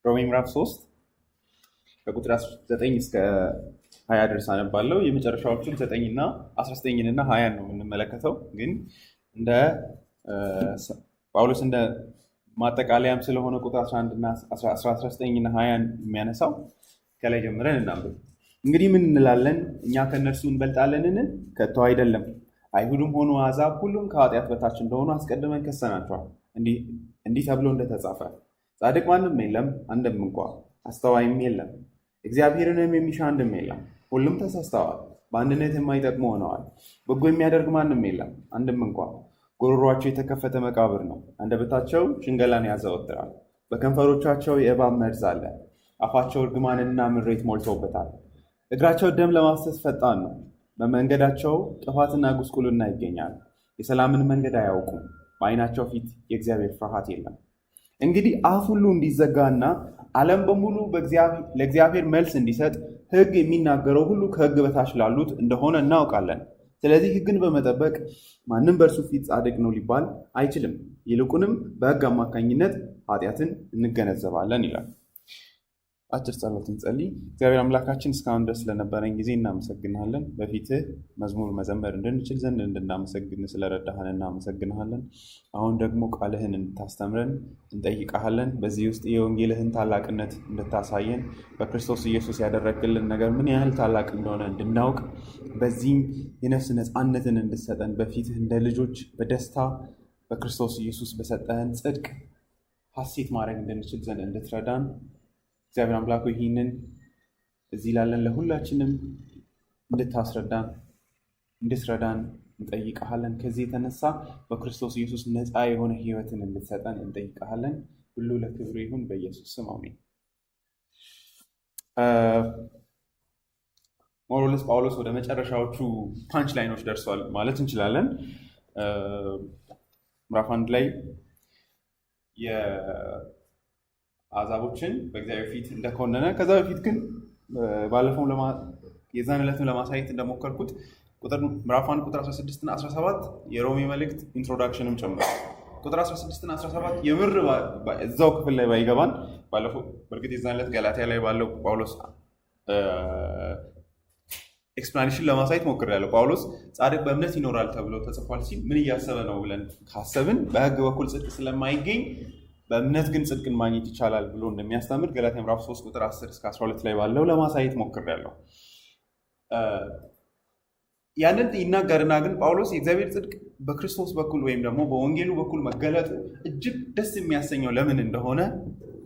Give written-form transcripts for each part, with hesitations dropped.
ሮሜ ምዕራፍ 3 ከቁጥር 9 እስከ 20 ድረስ አነባለሁ። የመጨረሻዎቹን 9 እና 19 እና 20 ነው የምንመለከተው። ግን እንደ ጳውሎስ እንደ ማጠቃለያም ስለሆነ ቁጥር 11 እና 19 እና 20 የሚያነሳው ከላይ ጀምረን እናንብብ። እንግዲህ ምን እንላለን? እኛ ከእነርሱ እንበልጣለንን? ከቶ አይደለም። አይሁድም ሆኑ አሕዛብ ሁሉም ከኃጢአት በታች እንደሆኑ አስቀድመን ከሰናቸዋል። እንዲህ ተብሎ እንደተጻፈ ጻድቅ ማንም የለም አንድም እንኳ፣ አስተዋይም የለም፣ እግዚአብሔርንም የሚሻ አንድም የለም። ሁሉም ተሳስተዋል፣ በአንድነት የማይጠቅሙ ሆነዋል። በጎ የሚያደርግ ማንም የለም አንድም እንኳ። ጉሮሯቸው የተከፈተ መቃብር ነው፣ አንደበታቸው ሽንገላን ያዘወትራል። በከንፈሮቻቸው የእባብ መርዝ አለ፣ አፋቸው እርግማንና ምሬት ሞልተውበታል። እግራቸው ደም ለማፍሰስ ፈጣን ነው፣ በመንገዳቸው ጥፋትና ጉስቁልና ይገኛል። የሰላምን መንገድ አያውቁም፣ በዓይናቸው ፊት የእግዚአብሔር ፍርሃት የለም። እንግዲህ አፍ ሁሉ እንዲዘጋና ዓለም በሙሉ ለእግዚአብሔር መልስ እንዲሰጥ ሕግ የሚናገረው ሁሉ ከሕግ በታች ላሉት እንደሆነ እናውቃለን። ስለዚህ ሕግን በመጠበቅ ማንም በእርሱ ፊት ጻድቅ ነው ሊባል አይችልም። ይልቁንም በሕግ አማካኝነት ኃጢአትን እንገነዘባለን ይላል። አጭር ጸሎት እንጸልይ። እግዚአብሔር አምላካችን እስካሁን ድረስ ስለነበረን ጊዜ እናመሰግንሃለን። በፊትህ መዝሙር መዘመር እንድንችል ዘንድ እንድናመሰግን ስለረዳህን እናመሰግንሃለን። አሁን ደግሞ ቃልህን እንድታስተምረን እንጠይቀሃለን። በዚህ ውስጥ የወንጌልህን ታላቅነት እንድታሳየን፣ በክርስቶስ ኢየሱስ ያደረግልን ነገር ምን ያህል ታላቅ እንደሆነ እንድናውቅ፣ በዚህም የነፍስ ነፃነትን እንድሰጠን፣ በፊትህ እንደ ልጆች በደስታ በክርስቶስ ኢየሱስ በሰጠህን ጽድቅ ሐሴት ማድረግ እንድንችል ዘንድ እንድትረዳን እግዚአብሔር አምላኩ ይህንን እዚህ ላለን ለሁላችንም እንድትረዳን እንጠይቀሃለን። ከዚህ የተነሳ በክርስቶስ ኢየሱስ ነፃ የሆነ ሕይወትን እንድትሰጠን እንጠይቀሃለን። ሁሉ ለክብሩ ይሁን፣ በኢየሱስ ስም አሜን። ሞሮልስ ጳውሎስ ወደ መጨረሻዎቹ ፓንች ላይኖች ደርሷል ማለት እንችላለን። ምዕራፍ 1 ላይ አሕዛቦችን በእግዚአብሔር ፊት እንደኮነነ፣ ከዛ በፊት ግን ባለፈው የዛን ዕለትም ለማሳየት እንደሞከርኩት ምዕራፍ 1 ቁጥር 16 እና 17 የሮሜ መልእክት ኢንትሮዳክሽንም ጨምሮ ቁጥር 16 እና 17 የምር እዛው ክፍል ላይ ባይገባን ባለፈው በእርግጥ የዛን ዕለት ገላትያ ላይ ባለው ጳውሎስ ኤክስፕላኔሽን ለማሳየት ሞክሬያለሁ። ጳውሎስ ጻድቅ በእምነት ይኖራል ተብሎ ተጽፏል ሲል ምን እያሰበ ነው ብለን ካሰብን በሕግ በኩል ጽድቅ ስለማይገኝ በእምነት ግን ጽድቅን ማግኘት ይቻላል ብሎ እንደሚያስተምር ገላትያ ምዕራፍ 3 ቁጥር 10 እስከ 12 ላይ ባለው ለማሳየት ሞክሬያለሁ። ያንን ይናገርና ግን ጳውሎስ የእግዚአብሔር ጽድቅ በክርስቶስ በኩል ወይም ደግሞ በወንጌሉ በኩል መገለጡ እጅግ ደስ የሚያሰኘው ለምን እንደሆነ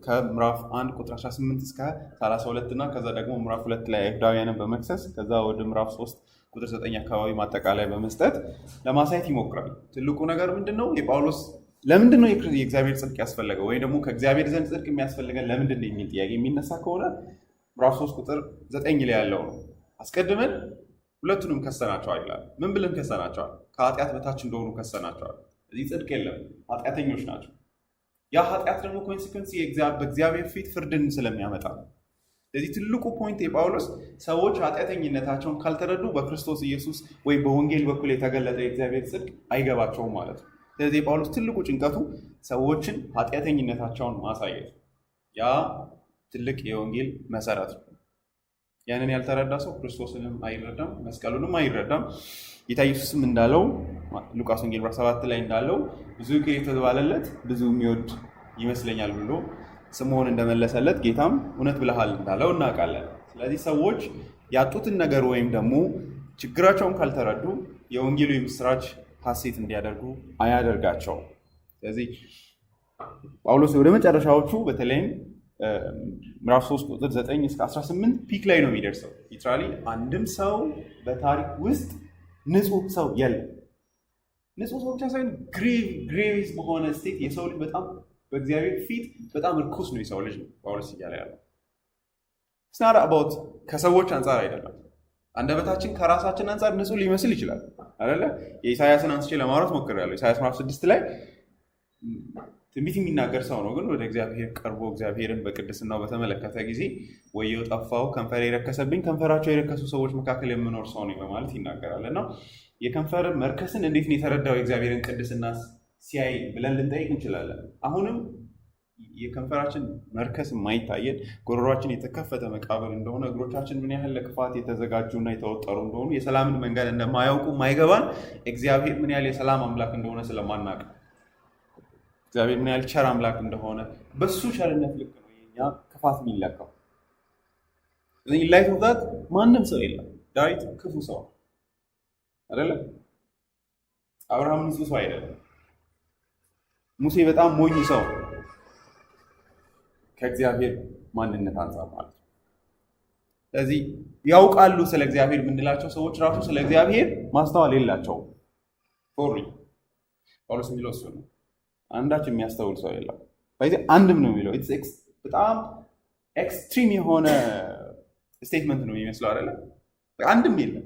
ከምዕራፍ 1 ቁጥር 18 እስከ 32 እና ከዛ ደግሞ ምዕራፍ 2 ላይ አይሁዳውያንን በመክሰስ ከዛ ወደ ምዕራፍ 3 ቁጥር 9 አካባቢ ማጠቃላይ በመስጠት ለማሳየት ይሞክራል። ትልቁ ነገር ምንድን ነው? የጳውሎስ ለምንድን ነው የእግዚአብሔር ጽድቅ ያስፈለገው ወይም ደግሞ ከእግዚአብሔር ዘንድ ጽድቅ የሚያስፈልገን ለምንድን ነው የሚል ጥያቄ የሚነሳ ከሆነ ምዕራፍ 3 ቁጥር 9 ላይ ያለው ነው። አስቀድመን ሁለቱንም ከሰናቸዋል ይላል። ምን ብለን ከሰናቸዋል? ከኃጢአት በታች እንደሆኑ ከሰናቸዋል። እዚህ ጽድቅ የለም፣ ኃጢአተኞች ናቸው። ያ ኃጢአት ደግሞ ኮንሲኩዌንስ በእግዚአብሔር ፊት ፍርድን ስለሚያመጣ ነው። ስለዚህ ትልቁ ፖይንት የጳውሎስ ሰዎች ኃጢአተኝነታቸውን ካልተረዱ በክርስቶስ ኢየሱስ ወይም በወንጌል በኩል የተገለጠ የእግዚአብሔር ጽድቅ አይገባቸውም ማለት ነው። ስለዚህ የጳውሎስ ትልቁ ጭንቀቱ ሰዎችን ኃጢአተኝነታቸውን ማሳየት፣ ያ ትልቅ የወንጌል መሰረት ነው። ያንን ያልተረዳ ሰው ክርስቶስንም አይረዳም፣ መስቀሉንም አይረዳም። ጌታ ኢየሱስም እንዳለው ሉቃስ ወንጌል ምዕራፍ 7 ላይ እንዳለው ብዙ የተባለለት ብዙ የሚወድ ይመስለኛል ብሎ ስምዖን እንደመለሰለት ጌታም እውነት ብለሃል እንዳለው እናውቃለን። ስለዚህ ሰዎች ያጡትን ነገር ወይም ደግሞ ችግራቸውን ካልተረዱ የወንጌሉ የምስራች ሐሴት እንዲያደርጉ አያደርጋቸውም። ስለዚህ ጳውሎስ ወደ መጨረሻዎቹ በተለይም ምዕራፍ 3 ቁጥር 9 እስከ 18 ፒክ ላይ ነው የሚደርሰው። ሊትራሊ አንድም ሰው በታሪክ ውስጥ ንጹህ ሰው የለም። ንጹህ ሰው ብቻ ሳይሆን ግሬቭ በሆነ ስቴት የሰው ልጅ በጣም በእግዚአብሔር ፊት በጣም ርኩስ ነው የሰው ልጅ ነው ጳውሎስ እያለ ያለው። ስናር አባውት ከሰዎች አንጻር አይደለም። አንደበታችን ከራሳችን አንጻር ንጹህ ሊመስል ይችላል አይደለ? የኢሳያስን አንስቼ ለማውራት ሞክሬያለሁ። ኢሳያስ ምዕራፍ 6 ላይ ትንቢት የሚናገር ሰው ነው፣ ግን ወደ እግዚአብሔር ቀርቦ እግዚአብሔርን በቅድስናው በተመለከተ ጊዜ ወየው ጠፋው፣ ከንፈር የረከሰብኝ፣ ከንፈራቸው የረከሱ ሰዎች መካከል የምኖር ሰው ነኝ በማለት ይናገራል። እና የከንፈር መርከስን እንዴት ነው የተረዳው የእግዚአብሔርን ቅድስና ሲያይ ብለን ልንጠይቅ እንችላለን። አሁንም የከንፈራችን መርከስ የማይታየን ጉሮሯችን የተከፈተ መቃብር እንደሆነ እግሮቻችን ምን ያህል ለክፋት የተዘጋጁና የተወጠሩ እንደሆኑ የሰላምን መንገድ እንደማያውቁ ማይገባን እግዚአብሔር ምን ያህል የሰላም አምላክ እንደሆነ ስለማናቅ እግዚአብሔር ምን ያህል ቸር አምላክ እንደሆነ በሱ ቸርነት ልክ ነው የኛ ክፋት የሚለካው። ስለዚህ ላይ ተውታት ማንም ሰው የለም። ዳዊት ክፉ ሰው አይደለም። አብርሃም ንጹህ ሰው አይደለም። ሙሴ በጣም ሞኝ ሰው ከእግዚአብሔር ማንነት አንፃር ማለት ነው። ስለዚህ ያውቃሉ ስለ እግዚአብሔር የምንላቸው ሰዎች ራሱ ስለ እግዚአብሔር ማስተዋል የላቸውም። ጳውሎስ የሚለው እሱ ነው። አንዳች የሚያስተውል ሰው የለም። አንድም ነው የሚለው በጣም ኤክስትሪም የሆነ ስቴትመንት ነው የሚመስለው አይደለም። አንድም የለም።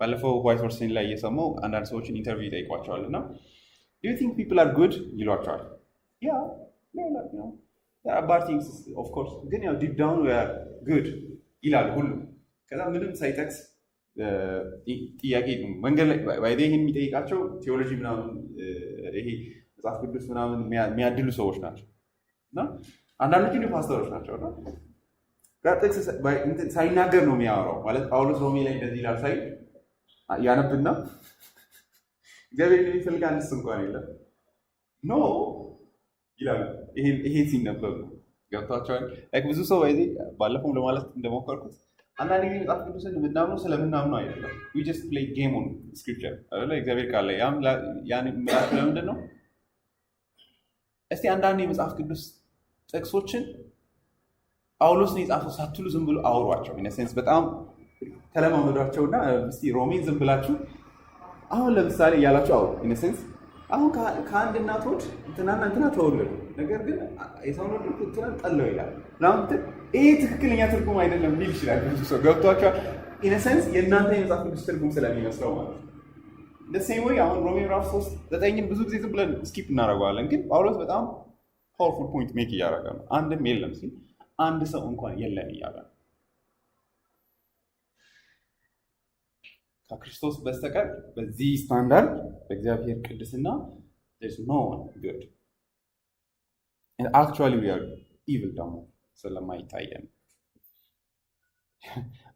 ባለፈው ዋይት ሆርስ ላይ እየሰማው አንዳንድ ሰዎችን ኢንተርቪው ይጠይቋቸዋል እና do you think people are good ይሏቸዋል። there are bad things of course ግን ያው deep down we are good ይላል ሁሉ። ከዛ ምንም ሳይጠቅስ ጥያቄ መንገድ ላይ ባይዴ ይሄን የሚጠይቃቸው ቴዎሎጂ ምናምን ይሄ መጽሐፍ ቅዱስ ምናምን የሚያድሉ ሰዎች ናቸው እና አንዳንዶቹ ፓስተሮች ናቸው እና ጋጥቅስ ሳይናገር ነው የሚያወራው ማለት ጳውሎስ ሮሜ ላይ እንደዚህ ይላል ሳይ ያነብና እግዚአብሔር የሚፈልግ አንድስ እንኳን የለም ኖ ይላል። ይሄ ሲነበብ ገብቷቸዋል። ብዙ ሰው ባለፈው ለማለት እንደሞከርኩት አንዳንድ ጊዜ መጽሐፍ ቅዱስን የምናምነው ስለምናምነው አይደለም። we just play game on scripture አይደለ? እግዚአብሔር ቃል ላይ ያን ለምንድን ነው? እስቲ አንዳንድ የመጽሐፍ ቅዱስ ጥቅሶችን ጳውሎስ ነው የጻፈው ሳትሉ ዝም ብሎ አውሯቸው። ኢን ሴንስ በጣም ተለማመዷቸውና እስቲ ሮሜን ዝም ብላችሁ አሁን ለምሳሌ እያላችሁ አውሩ። ኢን ሴንስ አሁን ከአንድ እናት ሆድ እንትናና እንትና ተወለዱ፣ ነገር ግን የሰውን ወድ እንትናን ጠለው ይላል። ይሄ ትክክለኛ ትርጉም አይደለም ሊል ይችላል ብዙ ሰው። ገብቷቸዋል? ኢን ሴንስ የእናንተ የመጽሐፍ ቅዱስ ትርጉም ስለሚመስለው ማለት ነው። ለሴም ወይ አሁን ሮሜ ምዕራፍ 3:9 ብዙ ጊዜ ዝም ብለን ስኪፕ እናደርገዋለን፣ ግን ጳውሎስ በጣም ፓወርፉል ፖይንት ሜክ እያደረገ ነው። አንድም የለም ሲል አንድ ሰው እንኳን የለም እያለ ነው። ከክርስቶስ በስተቀር በዚህ ስታንዳርድ በእግዚአብሔር ቅድስና there's no one good and actually we are evil ደግሞ ስለማይታየን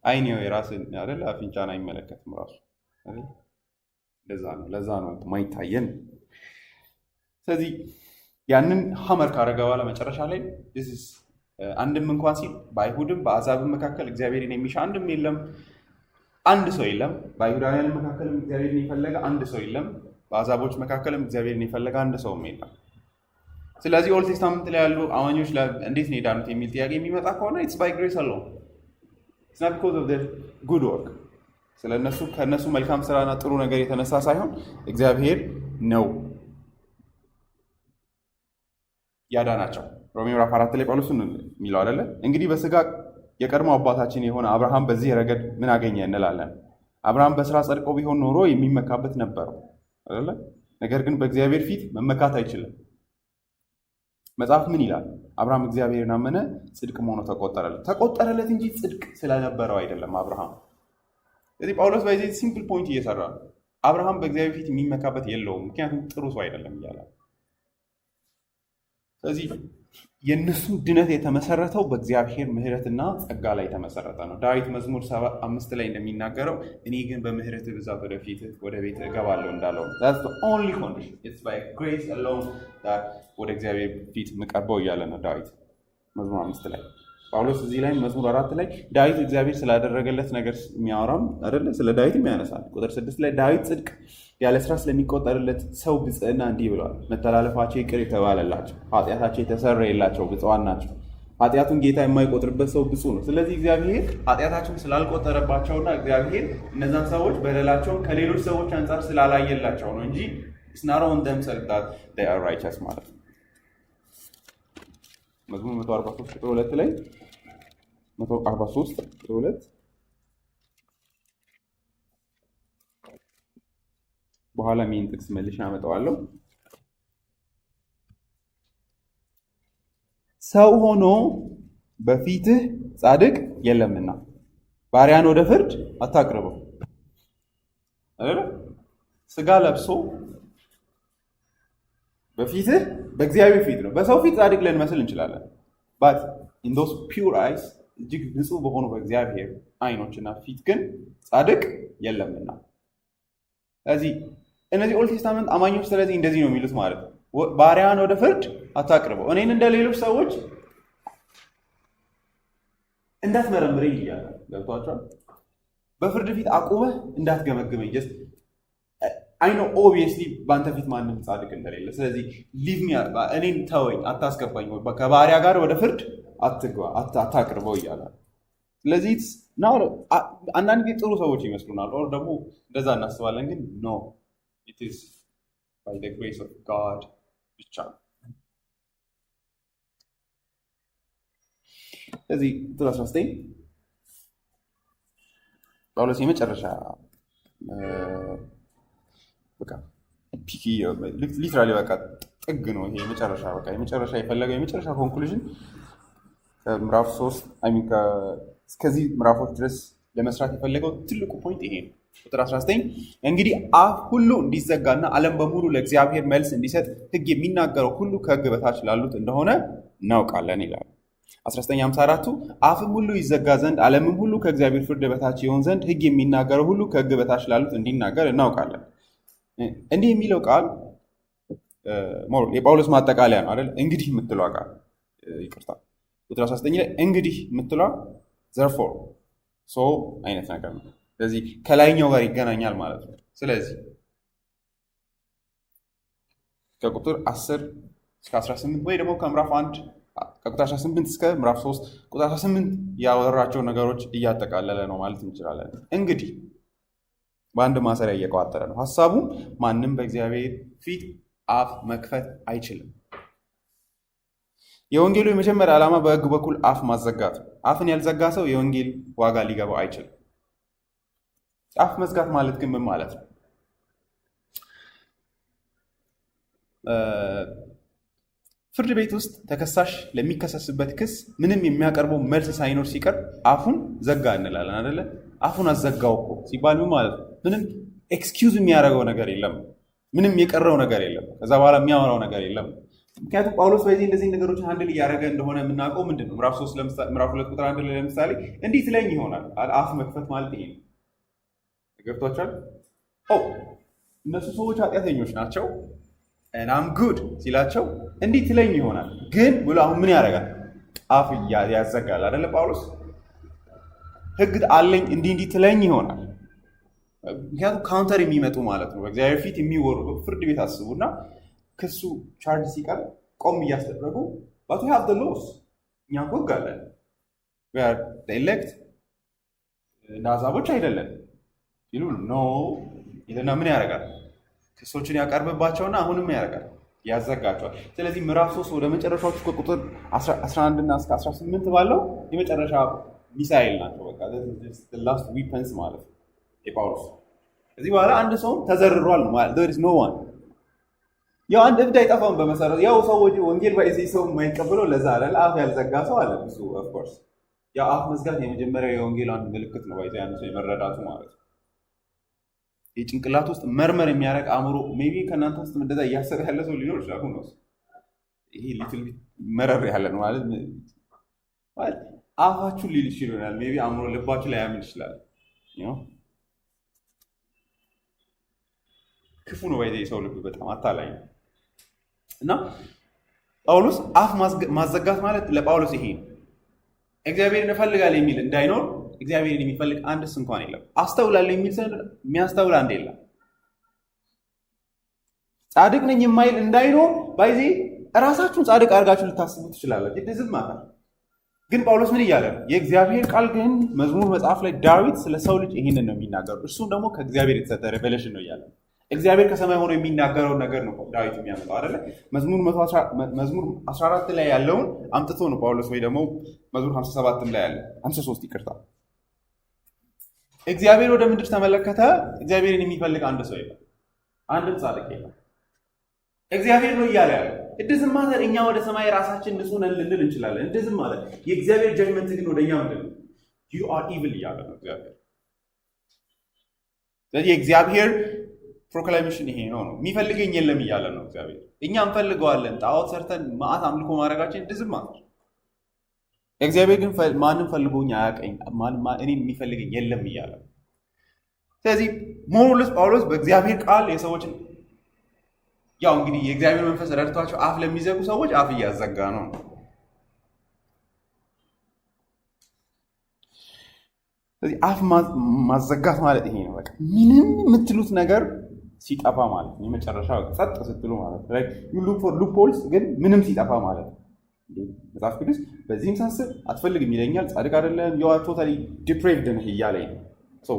አይን የራስን አይደል አፍንጫን አይመለከትም ራሱ አይደል? ለዛ ነው የማይታየን። ስለዚህ ያንን ሀመር ካረገ በኋላ መጨረሻ ላይ አንድም እንኳን ሲል በአይሁድም በአሕዛብም መካከል እግዚአብሔርን የሚሻ አንድም የለም፣ አንድ ሰው የለም። በአይሁዳውያን መካከልም እግዚአብሔርን የፈለገ አንድ ሰው የለም፣ በአሕዛቦች መካከልም እግዚአብሔርን የፈለገ አንድ ሰውም የለም። ስለዚህ ኦልድ ቴስታመንት ላይ ያሉ አማኞች እንዴት ነው የዳኑት የሚል ጥያቄ የሚመጣ ከሆነ ኢትስ ባይ ግሬስ አሎን ኢትስ ናት ቢኮዝ ኦፍ ዜር ጉድ ወርክ። ስለነሱ ከነሱ መልካም ስራና ጥሩ ነገር የተነሳ ሳይሆን እግዚአብሔር ነው ያዳናቸው። ሮሜ ምዕራፍ 4 ላይ ጳውሎስ የሚለው አይደለ? እንግዲህ በስጋ የቀድሞ አባታችን የሆነ አብርሃም በዚህ ረገድ ምን አገኘ እንላለን? አብርሃም በስራ ጸድቆ ቢሆን ኖሮ የሚመካበት ነበረው አይደለ? ነገር ግን በእግዚአብሔር ፊት መመካት አይችልም። መጽሐፍ ምን ይላል? አብርሃም እግዚአብሔርን አመነ፣ ጽድቅም ሆኖ ተቆጠረለት እንጂ ጽድቅ ስለነበረው አይደለም አብርሃም። ስለዚህ ጳውሎስ በዚህ ሲምፕል ፖይንት እየሰራ ነው። አብርሃም በእግዚአብሔር ፊት የሚመካበት የለውም፣ ምክንያቱም ጥሩ ሰው አይደለም እያለ። ስለዚህ የእነሱ ድነት የተመሰረተው በእግዚአብሔር ምሕረትና ጸጋ ላይ የተመሰረተ ነው። ዳዊት መዝሙር 75 ላይ እንደሚናገረው እኔ ግን በምሕረት ብዛት ወደ ቤት እገባለሁ እንዳለው that's the only condition, it's by grace alone that ወደ እግዚአብሔር ፊት የምቀርበው እያለ ነው ዳዊት መዝሙር 5 ላይ። ጳውሎስ እዚህ ላይ መዝሙር 4 ላይ ዳዊት እግዚአብሔር ስላደረገለት ነገር የሚያወራም አይደለ? ስለ ዳዊትም ያነሳል። ቁጥር 6 ላይ ዳዊት ጽድቅ ያለ ስራ ስለሚቆጠርለት ሰው ብፅዕና እንዲህ ብለዋል፣ መተላለፋቸው ይቅር የተባለላቸው ኃጢአታቸው የተሰረየላቸው ብፁዓን ናቸው። ኃጢአቱን ጌታ የማይቆጥርበት ሰው ብፁዕ ነው። ስለዚህ እግዚአብሔር ኃጢአታቸውን ስላልቆጠረባቸውና እግዚአብሔር እነዛን ሰዎች በደላቸውን ከሌሎች ሰዎች አንጻር ስላላየላቸው ነው እንጂ it's not on themselves that they are righteous ማለት ነው። መዝሙር 143:2 ላይ 143:2 በኋላ ምን ጥቅስ መልሼ አመጣዋለሁ። ሰው ሆኖ በፊትህ ጻድቅ የለምና ባሪያን ወደ ፍርድ አታቅርበው አይደል? ስጋ ለብሶ በፊትህ በእግዚአብሔር ፊት ነው። በሰው ፊት ጻድቅ ልንመስል እንችላለን። but in those pure eyes እጅግ ንጹህ በሆኑ በእግዚአብሔር አይኖችና ፊት ግን ጻድቅ የለምና። ስለዚህ እነዚህ ኦልድ ቴስታመንት አማኞች ስለዚህ እንደዚህ ነው የሚሉት ማለት ነው። ባሪያን ወደ ፍርድ አታቅርበው፣ እኔን እንደ ሌሎች ሰዎች እንዳትመረምረኝ እያለ ገብቷቸዋል። በፍርድ ፊት አቁመህ እንዳትገመግመኝ። አይ ኖ ኦብቪየስሊ በአንተ ፊት ማንም ጻድቅ እንደሌለ፣ ስለዚህ ሊቭ ሚ እኔን ተወኝ፣ አታስገባኝ፣ ከባሪያ ጋር ወደ ፍርድ አታቅርበው እያለ። ስለዚህ አንዳንድ ጊዜ ጥሩ ሰዎች ይመስሉናል፣ ኦር ደግሞ እንደዛ እናስባለን። ግን ኖ ኢት ኢዝ ባይ ዘ ግሬስ ኦፍ ጋድ ብቻ። ስለዚህ ቁጥር 19 ጳውሎስ የመጨረሻ በቃ ፒኪ ሊትራሊ በቃ ጥግ ነው ይሄ የመጨረሻ የፈለገው የመጨረሻ ኮንክሉዥን ምዕራፍ 3 እስከዚህ ምዕራፎች ድረስ ለመስራት የፈለገው ትልቁ ፖይንት ይሄ ነው። ቁጥር 19 እንግዲህ አፍ ሁሉ እንዲዘጋና ዓለም በሙሉ ለእግዚአብሔር መልስ እንዲሰጥ ሕግ የሚናገረው ሁሉ ከሕግ በታች ላሉት እንደሆነ እናውቃለን ይላል። 1954 አፍም ሁሉ ይዘጋ ዘንድ ዓለምም ሁሉ ከእግዚአብሔር ፍርድ በታች ይሆን ዘንድ ሕግ የሚናገረው ሁሉ ከሕግ በታች ላሉት እንዲናገር እናውቃለን። እንዲህ የሚለው ቃል የጳውሎስ ማጠቃለያ ነው አይደል? እንግዲህ የምትለው ቃል ይቅርታ፣ ቁጥር 19 ላይ እንግዲህ የምትለው ዘርፎር ሶ አይነት ነገር ነው። ስለዚህ ከላይኛው ጋር ይገናኛል ማለት ነው። ስለዚህ ከቁጥር 10 እስከ 18 ወይ ደግሞ ከምዕራፍ 1 ከቁጥር 18 እስከ ምዕራፍ 3 ቁጥር 18 ያወራቸው ነገሮች እያጠቃለለ ነው ማለት እንችላለን። እንግዲህ በአንድ ማሰሪያ እየቋጠረ ነው ሐሳቡ። ማንም በእግዚአብሔር ፊት አፍ መክፈት አይችልም። የወንጌሉ የመጀመሪያ ዓላማ በሕግ በኩል አፍ ማዘጋት ነው። አፍን ያልዘጋ ሰው የወንጌል ዋጋ ሊገባው አይችልም። አፍ መዝጋት ማለት ግን ምን ማለት ነው? ፍርድ ቤት ውስጥ ተከሳሽ ለሚከሰስበት ክስ ምንም የሚያቀርበው መልስ ሳይኖር ሲቀር አፉን ዘጋ እንላለን አይደለ? አፉን አዘጋው እኮ ሲባል ምን ማለት ነው? ምንም ኤክስኪውዝ የሚያደርገው ነገር የለም። ምንም የቀረው ነገር የለም። ከዛ በኋላ የሚያወራው ነገር የለም። ምክንያቱም ጳውሎስ በዚህ እንደዚህ ነገሮችን አንድል እያደረገ እንደሆነ የምናውቀው ምንድን ነው? ምዕራፍ 2 ቁጥር 1 ላይ ለምሳሌ እንዲህ ትለኝ ይሆናል። አፍ መክፈት ማለት ይሄ ነው። ገብቷቸዋል? እነሱ ሰዎች ኃጢአተኞች ናቸው እናም ጉድ ሲላቸው እንዲህ ትለኝ ይሆናል ግን ብሎ አሁን ምን ያደርጋል? አፍ ያዘጋል አይደለ? ጳውሎስ ሕግ አለኝ እንዲህ ትለኝ ይሆናል። ምክንያቱም ካውንተር የሚመጡ ማለት ነው። በእግዚአብሔር ፊት የሚወሩ ፍርድ ቤት አስቡና ክሱ ቻርጅ ሲቀር ቆም እያስደረጉ ባት ዊ ሃቭ ዘ ሎስ እኛ እኮ ሕግ አለን ኤሌክት እንደ አሕዛቦች አይደለም ሲሉ ኖ ይልና ምን ያደርጋል? ክሶችን ያቀርብባቸውና አሁንም ያደርጋል ያዘጋቸዋል። ስለዚህ ምዕራፍ 3 ወደ መጨረሻዎቹ ከቁጥር 11 እና እስከ 18 ባለው የመጨረሻ ሚሳኤል ናቸው። በቃ ላስት ዊፐንስ ማለት ነው የጳውሎስ። ከዚህ በኋላ አንድ ሰውም ተዘርሯል ማለት there is no one። ያው አንድ እብድ አይጠፋም በመሰረቱ። ያው ሰዎች ወንጌል ባይዘይ ሰው የማይቀበለው ለዛ አይደል? አፍ ያልዘጋ ሰው አለ ብዙ ኦፍ ኮርስ። ያው አፍ መዝጋት የመጀመሪያው የወንጌል አንድ ምልክት ነው ባይዘይ አንድ ሰው የመረዳቱ ማለት ነው። የጭንቅላት ውስጥ መርመር የሚያደርግ አእምሮ ሜቢ ከእናንተ ውስጥ እንደዛ እያሰበ ያለ ሰው ሊኖር ይችላል። ነው ይሄ ሊትል ቢት መረር ያለ ነው ማለት አፋችሁ ሊል ይችላል። ሜቢ አእምሮ ልባችሁ ላይ ያምን ይችላል። ክፉ ነው ባይዘ የሰው ልብ በጣም አታላይ ነው። እና ጳውሎስ አፍ ማዘጋት ማለት ለጳውሎስ ይሄ ነው። እግዚአብሔርን እፈልጋለሁ የሚል እንዳይኖር እግዚአብሔርን የሚፈልግ አንድስ እንኳን የለም። አስተውላለሁ የሚል ሰው የሚያስተውል አንድ የለም። ጻድቅ ነኝ የማይል እንዳይኖር ባይዜ እራሳችሁን ጻድቅ አድርጋችሁ ልታስቡ ትችላላችሁ። እንደዚህ ማለት ግን ጳውሎስ ምን እያለ ነው? የእግዚአብሔር ቃል ግን መዝሙር መጽሐፍ ላይ ዳዊት ስለ ሰው ልጅ ይህንን ነው የሚናገረው። እርሱም ደግሞ ከእግዚአብሔር የተሰጠ ሬቨሌሽን ነው እያለ እግዚአብሔር ከሰማይ ሆኖ የሚናገረውን ነገር ነው ዳዊት የሚያመጣው አይደለ? መዝሙር 14 ላይ ያለውን አምጥቶ ነው ጳውሎስ ወይ ደግሞ መዝሙር 57 ላይ ያለ 53 ይቅርታ እግዚአብሔር ወደ ምድር ተመለከተ። እግዚአብሔርን የሚፈልግ አንድ ሰው የለም፣ አንድም ጻድቅ የለም። እግዚአብሔር ነው እያለ ያለ እንደዚህ ማለት እኛ ወደ ሰማይ ራሳችን ንጹህ ነን ልንል እንችላለን። እንደዚህ ማለት የእግዚአብሔር ጀጅመንት ግን ወደኛ ምንድን ነው? you are evil እያለ ነው እግዚአብሔር። ስለዚህ የእግዚአብሔር ፕሮክላሜሽን ይሄ ነው የሚፈልገኝ የለም እያለ ነው እግዚአብሔር። እኛ እንፈልገዋለን። ጣዖት ሰርተን መዓት አምልኮ ማድረጋችን ድዝም ማለት እግዚአብሔር ግን ማንም ፈልጎኝ አያውቀኝ፣ እኔን የሚፈልገኝ የለም እያለ ነው። ስለዚህ ሞሮልስ ጳውሎስ በእግዚአብሔር ቃል የሰዎችን ያው እንግዲህ የእግዚአብሔር መንፈስ ረድቷቸው አፍ ለሚዘጉ ሰዎች አፍ እያዘጋ ነው። ስለዚህ አፍ ማዘጋት ማለት ይሄ ነው። በቃ ምንም የምትሉት ነገር ሲጠፋ ማለት ነው። የመጨረሻ ጸጥ ስትሉ ማለት ነው። ዩ ሉክ ፎር ሉፕሆልስ ግን ምንም ሲጠፋ ማለት ነው። መጽሐፍ ቅዱስ በዚህም ሳስብ አትፈልግም ይለኛል፣ ጻድቅ አይደለም፣ ዩ አር ቶታሊ ዲፕሬቭድ ነህ እያለኝ ነው።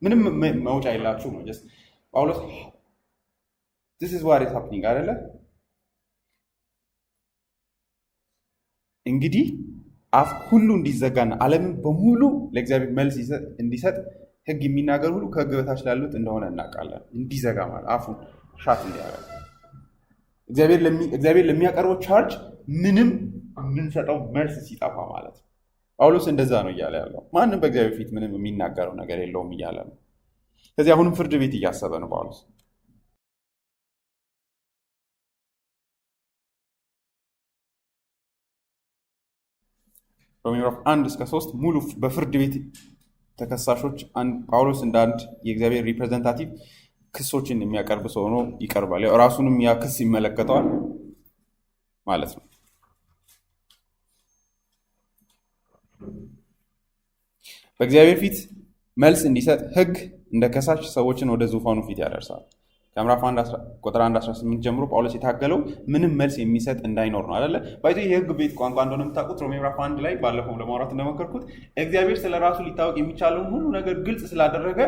ምንም መውጫ የላችሁ ነው። ጀስት ጳውሎስ this is what is happening አይደለ? እንግዲህ አፍ ሁሉ እንዲዘጋና ዓለምን በሙሉ ለእግዚአብሔር መልስ እንዲሰጥ ሕግ የሚናገር ሁሉ ከሕግ በታች ላሉት እንደሆነ እናውቃለን። እንዲዘጋ ማለት አፉን ሻት እንዲያደርግ እግዚአብሔር ለሚያቀርበው ቻርጅ ምንም የምንሰጠው መልስ ሲጠፋ ማለት ነው። ጳውሎስ እንደዛ ነው እያለ ያለው። ማንም በእግዚአብሔር ፊት ምንም የሚናገረው ነገር የለውም እያለ ነው። ስለዚህ አሁንም ፍርድ ቤት እያሰበ ነው ጳውሎስ። በምዕራፍ 1-3 ሙሉ በፍርድ ቤት ተከሳሾች ጳውሎስ እንደ አንድ የእግዚአብሔር ሪፕሬዘንታቲቭ ክሶችን የሚያቀርብ ሰው ሆኖ ይቀርባል። ራሱንም ያ ክስ ይመለከተዋል ማለት ነው። በእግዚአብሔር ፊት መልስ እንዲሰጥ ሕግ እንደ ከሳሽ ሰዎችን ወደ ዙፋኑ ፊት ያደርሳል። ከምዕራፍ 1 ቁጥር 1-18 ጀምሮ ጳውሎስ የታገለው ምንም መልስ የሚሰጥ እንዳይኖር ነው አይደለ? ባይቶ የሕግ ቤት ቋንቋ እንደሆነ የምታውቁት ሮሜ ምዕራፍ 1 ላይ ባለፈው ለማውራት እንደሞከርኩት እግዚአብሔር ስለ ራሱ ሊታወቅ የሚቻለውን ሁሉ ነገር ግልጽ ስላደረገ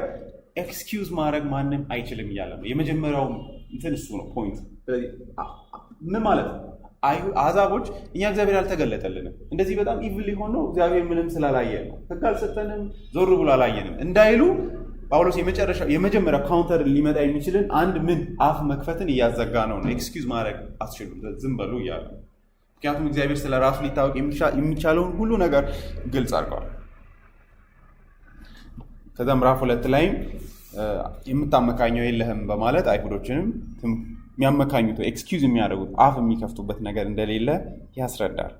ኤክስኪውዝ ማድረግ ማንም አይችልም እያለ ነው። የመጀመሪያው እንትን እሱ ነው ፖይንት። ምን ማለት ነው? አሕዛቦች እኛ እግዚአብሔር አልተገለጠልንም፣ እንደዚህ በጣም ኢቪል የሆነው እግዚአብሔር ምንም ስላላየ ነው፣ ሕግ አልሰጠንም፣ ዞር ብሎ አላየንም እንዳይሉ ጳውሎስ የመጀመሪያው ካውንተር ሊመጣ የሚችልን አንድ ምን አፍ መክፈትን እያዘጋ ነው። ኤክስኪውዝ ማድረግ አትችሉም፣ ዝም በሉ እያለ። ምክንያቱም እግዚአብሔር ስለ ራሱ ሊታወቅ የሚቻለውን ሁሉ ነገር ግልጽ አድርገዋል። ከዛ ምዕራፍ 2 ላይም የምታመካኘው የለህም በማለት አይሁዶችንም የሚያመካኙት ኤክስኪውዝ የሚያደርጉት አፍ የሚከፍቱበት ነገር እንደሌለ ያስረዳል።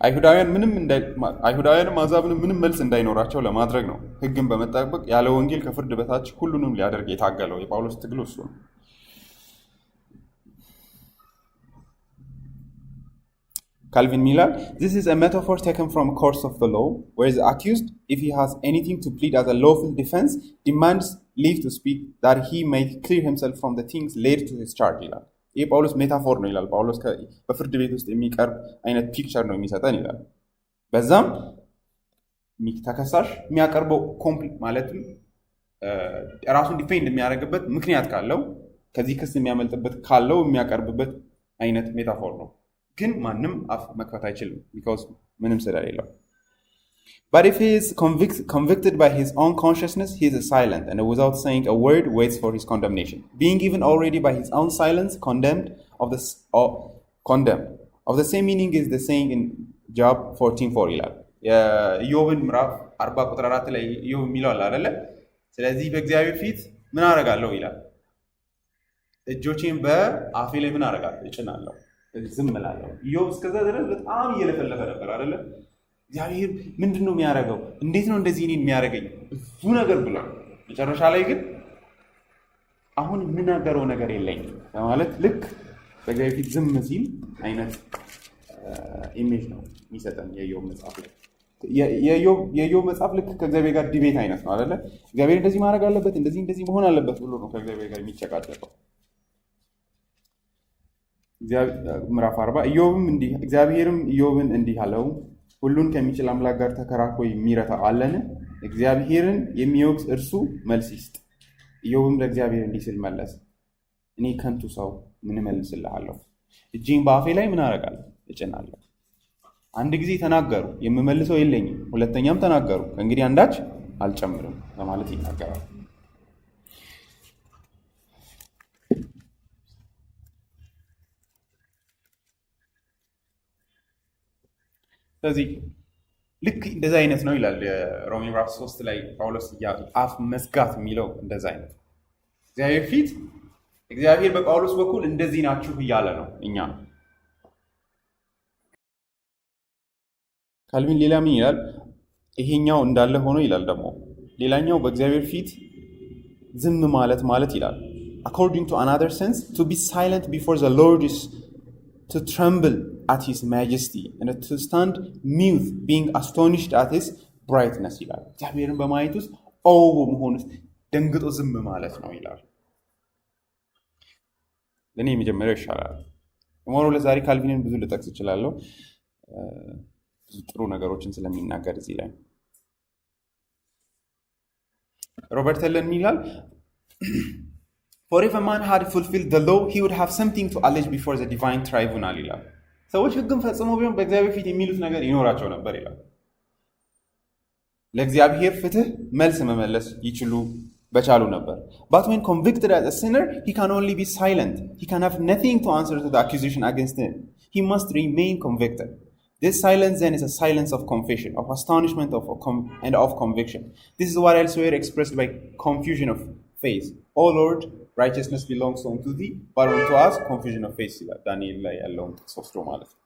አይሁዳውያንም አሕዛብንም ምንም መልስ እንዳይኖራቸው ለማድረግ ነው ሕግን በመጠበቅ ያለ ወንጌል ከፍርድ በታች ሁሉንም ሊያደርግ የታገለው። የጳውሎስ ትግል እሱ ነው። ካልቪን ሚላል this is a metaphor taken from a course of the law where the accused, if he has anything to plead as a lawful defense, demands leave to speak that he may clear himself from the things laid to his charge ይላል። ይህ ጳውሎስ ሜታፎር ነው ይላል። ጳውሎስ በፍርድ ቤት ውስጥ የሚቀርብ አይነት ፒክቸር ነው የሚሰጠን ይላል። በዛም ተከሳሽ የሚያቀርበው ማለትም ራሱን ዲፌንድ የሚያደርግበት ምክንያት ካለው ከዚህ ክስ የሚያመልጥበት ካለው የሚያቀርብበት አይነት ሜታፎር ነው። ግን ማንም አፍ መክፈት አይችልም ቢኮዝ ምንም ስለሌለው። But if he is convicted by his own consciousness, he is silent and without saying a word waits for his condemnation, being even already by his own silence condemned. Of the same meaning is the saying in Job 14:4 ይላል። የኢዮብን ምዕራፍ 40 ቁጥር 4 ላይ ኢዮብ የሚለው አለ አይደለ? ስለዚህ በእግዚአብሔር ፊት ምን አደርጋለሁ ይላል፣ እጆቼን በአፌ ላይ ምን አደርጋለሁ እጭናለሁ፣ ዝም እላለሁ። ኢዮብ እስከዛ ድረስ በጣም እየለፈለፈ ነበር አይደለ? እግዚአብሔር ምንድን ነው የሚያደርገው? እንዴት ነው እንደዚህ እኔን የሚያደርገኝ? ብዙ ነገር ብሎ መጨረሻ ላይ ግን አሁን የምናገረው ነገር የለኝም በማለት ልክ በእግዚአብሔር ፊት ዝም ሲል አይነት ኢሜጅ ነው የሚሰጠን የኢዮብ መጽሐፍ ላይ። የኢዮብ መጽሐፍ ልክ ከእግዚአብሔር ጋር ዲቤት አይነት ነው አይደለ? እግዚአብሔር እንደዚህ ማድረግ አለበት፣ እንደዚህ መሆን አለበት ብሎ ነው ከእግዚአብሔር ጋር የሚጨቃጨቀው። ምዕራፍ 40 እግዚአብሔርም ኢዮብን እንዲህ አለው፣ ሁሉን ከሚችል አምላክ ጋር ተከራክሮ የሚረታ አለን? እግዚአብሔርን የሚወቅስ እርሱ መልስ ይስጥ። ኢዮብም ለእግዚአብሔር እንዲህ ሲል መለሰ፣ እኔ ከንቱ ሰው ምን እመልስልሃለሁ? እጄን በአፌ ላይ ምን አደርጋለሁ? እጭናለሁ። አንድ ጊዜ ተናገሩ፣ የምመልሰው የለኝም። ሁለተኛም ተናገሩ፣ ከእንግዲህ አንዳች አልጨምርም በማለት ይናገራል። ስለዚህ ልክ እንደዛ አይነት ነው ይላል ሮሜ ምዕራፍ 3 ላይ ጳውሎስ አፍ መዝጋት የሚለው እንደዛ አይነት እግዚአብሔር ፊት እግዚአብሔር በጳውሎስ በኩል እንደዚህ ናችሁ እያለ ነው እኛ ካልቪን ሌላ ምን ይላል ይሄኛው እንዳለ ሆኖ ይላል ደግሞ ሌላኛው በእግዚአብሔር ፊት ዝም ማለት ይላል according to another sense to be silent before the Lord is to tremble at his majesty and to stand mute being astonished at his brightness ይላል እግዚአብሔርን በማየት ውስጥ በመሆን ውስጥ ደንግጦ ዝም ማለት ነው ይላል ለኔ የመጀመሪያው ይሻላል ሞሮ ለዛሬ ካልቪንን ብዙ ልጠቅስ እችላለሁ ብዙ ጥሩ ነገሮችን ስለሚናገር እዚህ ላይ ሮበርት ለን ይላል For if a man had fulfilled the law, he would have something to allege before the divine tribunal ይላል ሰዎች ህግን ፈጽመው ቢሆን በእግዚአብሔር ፊት የሚሉት ነገር ይኖራቸው ነበር ይላል ለእግዚአብሔር ፍትህ መልስ መመለስ ይችሉ በቻሉ ነበር but when convicted as a sinner he can only be silent he can have nothing to answer to the accusation against him he must remain convicted this silence then is a silence of confession of astonishment and of conviction this is what elsewhere expressed by confusion of faith oh Lord righteousness belongs unto thee but unto us confusion of faith ይላል ዳንኤል ላይ ያለውን ጥቅስ ወስዶ ማለት ነው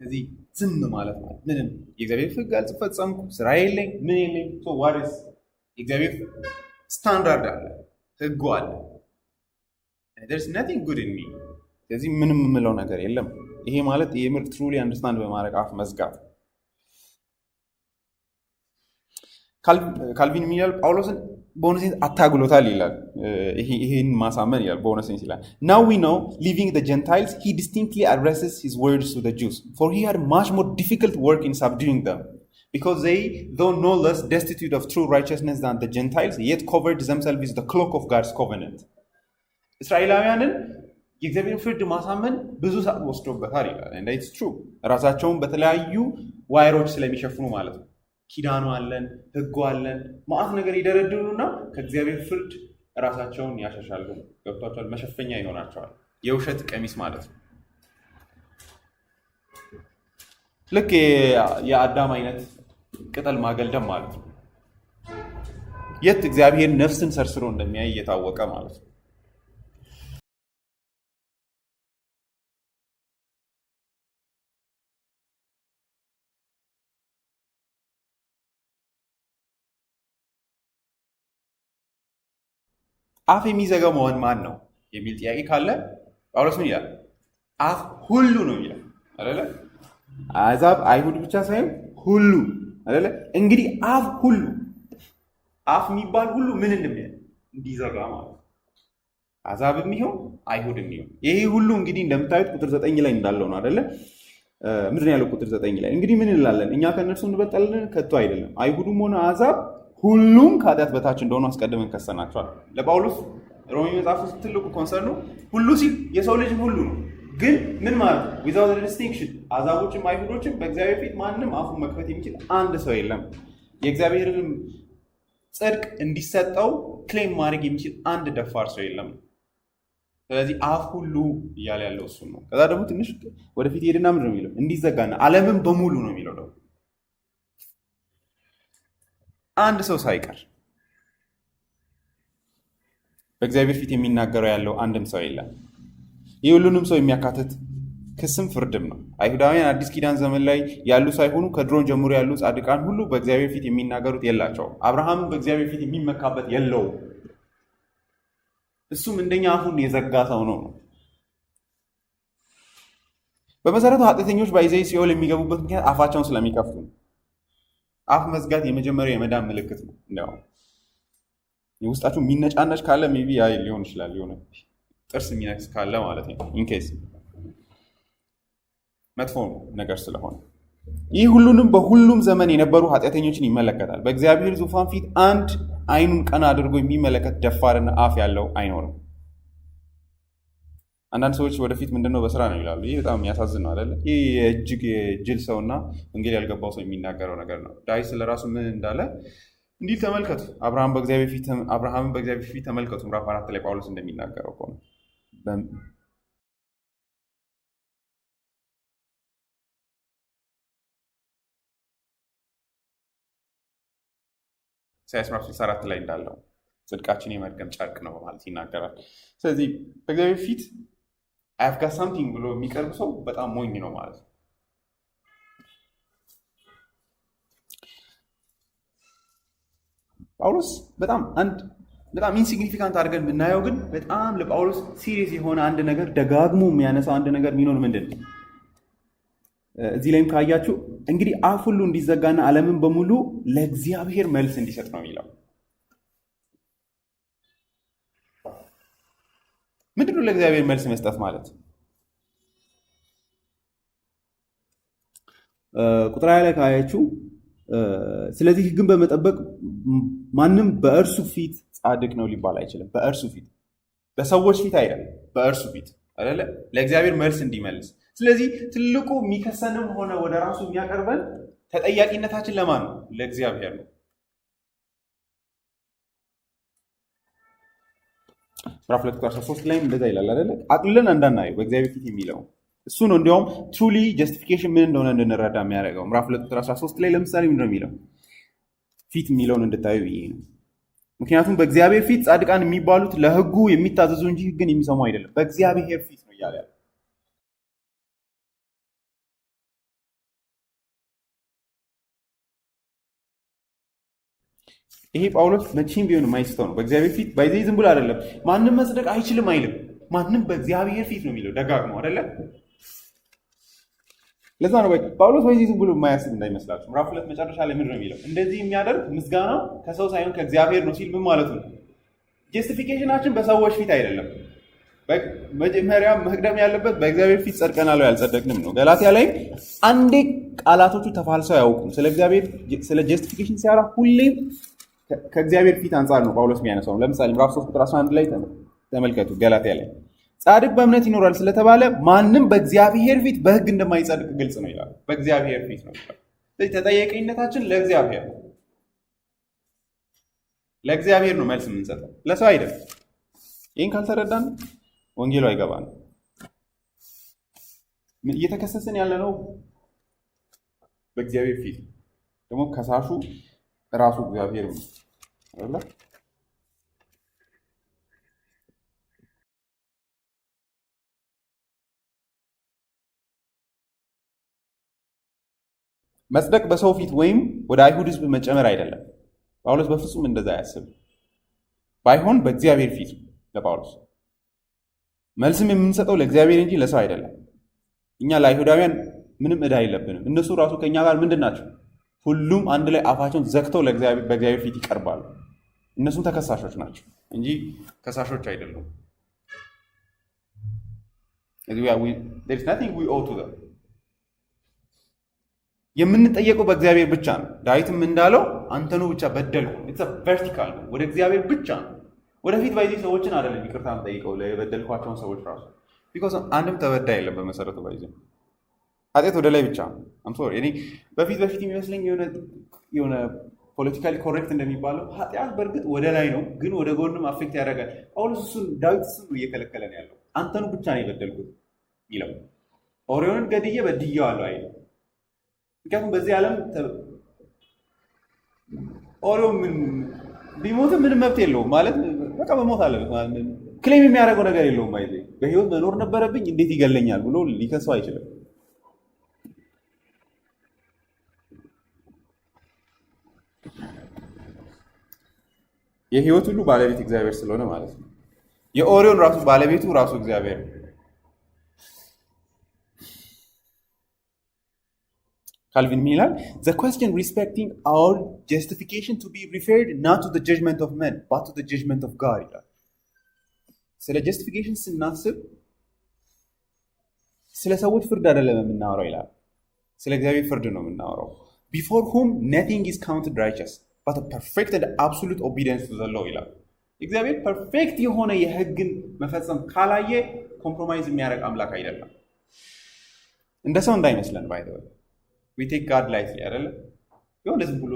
እዚህ ዝም ማለት ምንም የእግዚአብሔር ፍቃድ አልፈጸምኩ ስራ የለኝ ምን የለኝ so what is የእግዚአብሔር ስታንዳርድ አለ ህጉ አለ there's nothing good in me ስለዚህ ምንም የምለው ነገር የለም ይሄ ማለት የምር truly understand በማድረግ አፍ መዝጋት ካልቪን ሚላል ጳውሎስን ቦነስ አታግሎታል ይላል ይሄን ማሳመን ይላል ቦነስ ይላል now we know leaving the Gentiles he distinctly addresses his words to the Jews for he had much more difficult work in subduing them because they though no less destitute of true righteousness than the Gentiles yet covered themselves with the cloak of God's covenant እስራኤላውያንን የእግዚአብሔር ፍርድ ማሳመን ብዙ ሰዓት ወስዶበታል ይላል and it's true ራሳቸውን በተለያዩ ዋይሮች ስለሚሸፍኑ ማለት ነው ኪዳኑ አለን ህጉ አለን ማአት ነገር ይደረድሩና ከእግዚአብሔር ፍርድ ራሳቸውን ያሻሻሉ ገብቷቸዋል መሸፈኛ ይሆናቸዋል የውሸት ቀሚስ ማለት ነው ልክ የአዳም አይነት ቅጠል ማገልደም ማለት ነው የት እግዚአብሔር ነፍስን ሰርስሮ እንደሚያይ እየታወቀ ማለት ነው አፍ የሚዘጋው ማን ነው የሚል ጥያቄ ካለ ጳውሎስ ምን ይላል አፍ ሁሉ ነው ይላል አይደለ አሕዛብ አይሁድ ብቻ ሳይሆን ሁሉ አይደለ እንግዲህ አፍ ሁሉ አፍ የሚባል ሁሉ ምን እንዲዘጋ ማለት አሕዛብም ይሁን አይሁድም ይሁን ይሄ ሁሉ እንግዲህ እንደምታዩት ቁጥር 9 ላይ እንዳለው ነው አይደለ ምንድን ያለው ቁጥር 9 ላይ እንግዲህ ምን እንላለን እኛ ከነርሱ እንበልጣለን ከቶ አይደለም አይሁድም ሆነ አሕዛብ ሁሉም ከኃጢአት በታች እንደሆኑ አስቀድመን ከሰናቸዋል ለጳውሎስ ሮሜ መጽሐፍ ውስጥ ትልቁ ኮንሰርን ነው ሁሉ ሲል የሰው ልጅ ሁሉ ነው ግን ምን ማለት without distinction አሕዛቦችም አይሁዶችም በእግዚአብሔር ፊት ማንም አፉን መክፈት የሚችል አንድ ሰው የለም የእግዚአብሔርን ጽድቅ እንዲሰጠው ክሌም ማድረግ የሚችል አንድ ደፋር ሰው የለም ስለዚህ አፍ ሁሉ እያለ ያለው እሱ ነው ከዛ ደግሞ ትንሽ ወደፊት ሄድና ምንድን ነው የሚለው እንዲዘጋና ዓለምን በሙሉ ነው የሚለው ደግሞ አንድ ሰው ሳይቀር በእግዚአብሔር ፊት የሚናገረው ያለው አንድም ሰው የለም የሁሉንም ሰው የሚያካትት ክስም ፍርድም ነው አይሁዳውያን አዲስ ኪዳን ዘመን ላይ ያሉ ሳይሆኑ ከድሮን ጀምሮ ያሉ ጻድቃን ሁሉ በእግዚአብሔር ፊት የሚናገሩት የላቸውም አብርሃምም በእግዚአብሔር ፊት የሚመካበት የለውም እሱም እንደኛ አፉን የዘጋ ሰው ነው በመሰረቱ ኃጢአተኞች ባይዘይ ሲኦል የሚገቡበት ምክንያት አፋቸውን ስለሚከፍቱ ነው አፍ መዝጋት የመጀመሪያው የመዳን ምልክት ነው እንደው የውስጣችሁ የሚነጫነጭ ካለ ሜቢ አይ ሊሆን ይችላል የሆነ ጥርስ የሚነክስ ካለ ማለት ነው ኢንኬስ መጥፎ ነገር ስለሆነ ይህ ሁሉንም በሁሉም ዘመን የነበሩ ኃጢአተኞችን ይመለከታል በእግዚአብሔር ዙፋን ፊት አንድ አይኑን ቀና አድርጎ የሚመለከት ደፋርና አፍ ያለው አይኖርም አንዳንድ ሰዎች ወደፊት ምንድነው በስራ ነው ይላሉ ይህ በጣም የሚያሳዝን ነው አይደለ ይህ እጅግ የጅል ሰውና ወንጌል ያልገባው ሰው የሚናገረው ነገር ነው ዳዊት ስለራሱ ምን እንዳለ እንዲህ ተመልከቱ አብርሃምን በእግዚአብሔር ፊት ተመልከቱ ምዕራፍ 4 ላይ ጳውሎስ እንደሚናገረው ኢሳይያስ ምዕራፍ 64 ላይ እንዳለው ጽድቃችን የመርገም ጨርቅ ነው በማለት ይናገራል። ስለዚህ በእግዚአብሔር ፊት I've got something ብሎ የሚቀርብ ሰው በጣም ሞኝ ነው ማለት ነው። ጳውሎስ በጣም ኢንሲግኒፊካንት አድርገን የምናየው ግን በጣም ለጳውሎስ ሲሪየስ የሆነ አንድ ነገር ደጋግሞ የሚያነሳው አንድ ነገር የሚኖር ምንድን ነው? እዚህ ላይም ካያችሁ እንግዲህ አፍ ሁሉ እንዲዘጋና ዓለምን በሙሉ ለእግዚአብሔር መልስ እንዲሰጥ ነው የሚለው። ምንድን ነው ለእግዚአብሔር መልስ መስጠት ማለት? ቁጥር ላይ ካያችሁ ስለዚህ ሕግን በመጠበቅ ማንም በእርሱ ፊት ጻድቅ ነው ሊባል አይችልም። በእርሱ ፊት፣ በሰዎች ፊት አይደለም፣ በእርሱ ፊት አይደለ? ለእግዚአብሔር መልስ እንዲመልስ። ስለዚህ ትልቁ የሚከሰንም ሆነ ወደ ራሱ የሚያቀርበን ተጠያቂነታችን ለማን ነው? ለእግዚአብሔር ነው። ምዕራፍ 2 ቁጥር 13 ላይም እንደዛ ይላል አይደለ? አቅልለን እንዳናየው በእግዚአብሔር ፊት የሚለው እሱ ነው። እንዲያውም ትሩሊ ጀስቲፊኬሽን ምን እንደሆነ እንድንረዳ የሚያደርገው። ምዕራፍ 2 ቁጥር 13 ላይ ለምሳሌ ምንድን ነው የሚለው? ፊት የሚለውን እንድታዩ ብዬ ነው። ምክንያቱም በእግዚአብሔር ፊት ጻድቃን የሚባሉት ለሕጉ የሚታዘዙ እንጂ ሕግን የሚሰሙ አይደለም። በእግዚአብሔር ፊት ነው እያለ ያለ። ይሄ ጳውሎስ መቼም ቢሆን የማይስተው ነው። በእግዚአብሔር ፊት ባይዘይ ዝም ብሎ አይደለም ማንም መጽደቅ አይችልም አይልም። ማንም በእግዚአብሔር ፊት ነው የሚለው ደጋግሞ አይደለም። ለዛ ነው ጳውሎስ በዚህ ዝም ብሎ የማያስብ እንዳይመስላችሁ። ምዕራፍ 2 መጨረሻ ላይ ምንድን ነው የሚለው? እንደዚህ የሚያደርግ ምስጋናው ከሰው ሳይሆን ከእግዚአብሔር ነው ሲል ምን ማለቱ ነው? ጀስቲፊኬሽናችን በሰዎች ፊት አይደለም። መጀመሪያ መቅደም ያለበት በእግዚአብሔር ፊት ጸድቀናል ያልጸደቅንም ነው። ገላትያ ላይ አንዴ ቃላቶቹ ተፋልሰው አያውቁም። ስለ ጀስቲፊኬሽን ሲያወራ ሁሌም ከእግዚአብሔር ፊት አንጻር ነው ጳውሎስ የሚያነሳው። ለምሳሌ ምዕራፍ 3 ቁጥር 11 ላይ ተመልከቱ። ገላትያ ላይ ጻድቅ በእምነት ይኖራል ስለተባለ ማንም በእግዚአብሔር ፊት በሕግ እንደማይጸድቅ ግልጽ ነው ይላል። በእግዚአብሔር ፊት ነው። ስለዚህ ተጠያቂነታችን ለእግዚአብሔር ነው። ለእግዚአብሔር ነው መልስ የምንሰጠው፣ ለሰው አይደለም። ይህን ካልተረዳን ወንጌሉ አይገባንም። እየተከሰስን ያለ ነው በእግዚአብሔር ፊት፣ ደግሞ ከሳሹ ራሱ እግዚአብሔር ነው አይደል? መጽደቅ በሰው ፊት ወይም ወደ አይሁድ ሕዝብ መጨመር አይደለም። ጳውሎስ በፍጹም እንደዛ አያስብ። ባይሆን በእግዚአብሔር ፊት ለጳውሎስ መልስም የምንሰጠው ለእግዚአብሔር እንጂ ለሰው አይደለም። እኛ ለአይሁዳውያን ምንም ዕዳ የለብንም። እነሱ ራሱ ከእኛ ጋር ምንድን ናቸው? ሁሉም አንድ ላይ አፋቸውን ዘግተው በእግዚአብሔር ፊት ይቀርባሉ። እነሱም ተከሳሾች ናቸው እንጂ ከሳሾች አይደሉም። የምንጠየቀው በእግዚአብሔር ብቻ ነው። ዳዊትም እንዳለው አንተኑ ብቻ በደልኩ። ቨርቲካል ነው፣ ወደ እግዚአብሔር ብቻ ነው። ወደፊት ባይዜ ሰዎችን አይደለም ይቅርታ የምጠይቀው የበደልኳቸውን ሰዎች ራሱ ቢኮዝ አንድም ተበዳ የለም በመሰረቱ ባይዜ ኃጢአት ወደ ላይ ብቻ ነው። እኔ በፊት የሚመስለኝ የሆነ ፖለቲካሊ ኮሬክት እንደሚባለው ኃጢአት በእርግጥ ወደ ላይ ነው፣ ግን ወደ ጎንም አፌክት ያደርጋል። ጳውሎስ ዳዊት እሱን ነው እየከለከለን ያለው። አንተኑ ብቻ ነው የበደልኩት ይለው። ኦሪዮንን ገድዬ በድዬዋለሁ አይልም። ምክንያቱም በዚህ ዓለም ኦሪዮ ቢሞትም ምንም መብት የለውም ማለት በቃ መሞት አለበት። ክሌም የሚያደርገው ነገር የለውም። በህይወት መኖር ነበረብኝ እንዴት ይገለኛል ብሎ ሊከሰው አይችልም። የህይወት ሁሉ ባለቤት እግዚአብሔር ስለሆነ ማለት ነው። የኦሪዮን ራሱ ባለቤቱ ራሱ እግዚአብሔር ነው። ካልቪን ምን ይላል? The question respecting our justification to be referred not to the judgment of men but to the judgment of God ይላል። ስለ ጀስቲፊኬሽን ስናስብ ስለ ሰዎች ፍርድ አይደለም የምናወራው ይላል። ስለ እግዚአብሔር ፍርድ ነው የምናወራው። Before whom nothing is counted righteous but a perfect and absolute obedience to the law ይላል። እግዚአብሔር ፐርፌክት የሆነ የህግን መፈጸም ካላየ ኮምፕሮማይዝ የሚያደርግ አምላክ አይደለም። እንደ ሰው እንዳይመስለን ባይ ዘ ወይ we take God lightly አይደለ? የሆነ ዝም ብሎ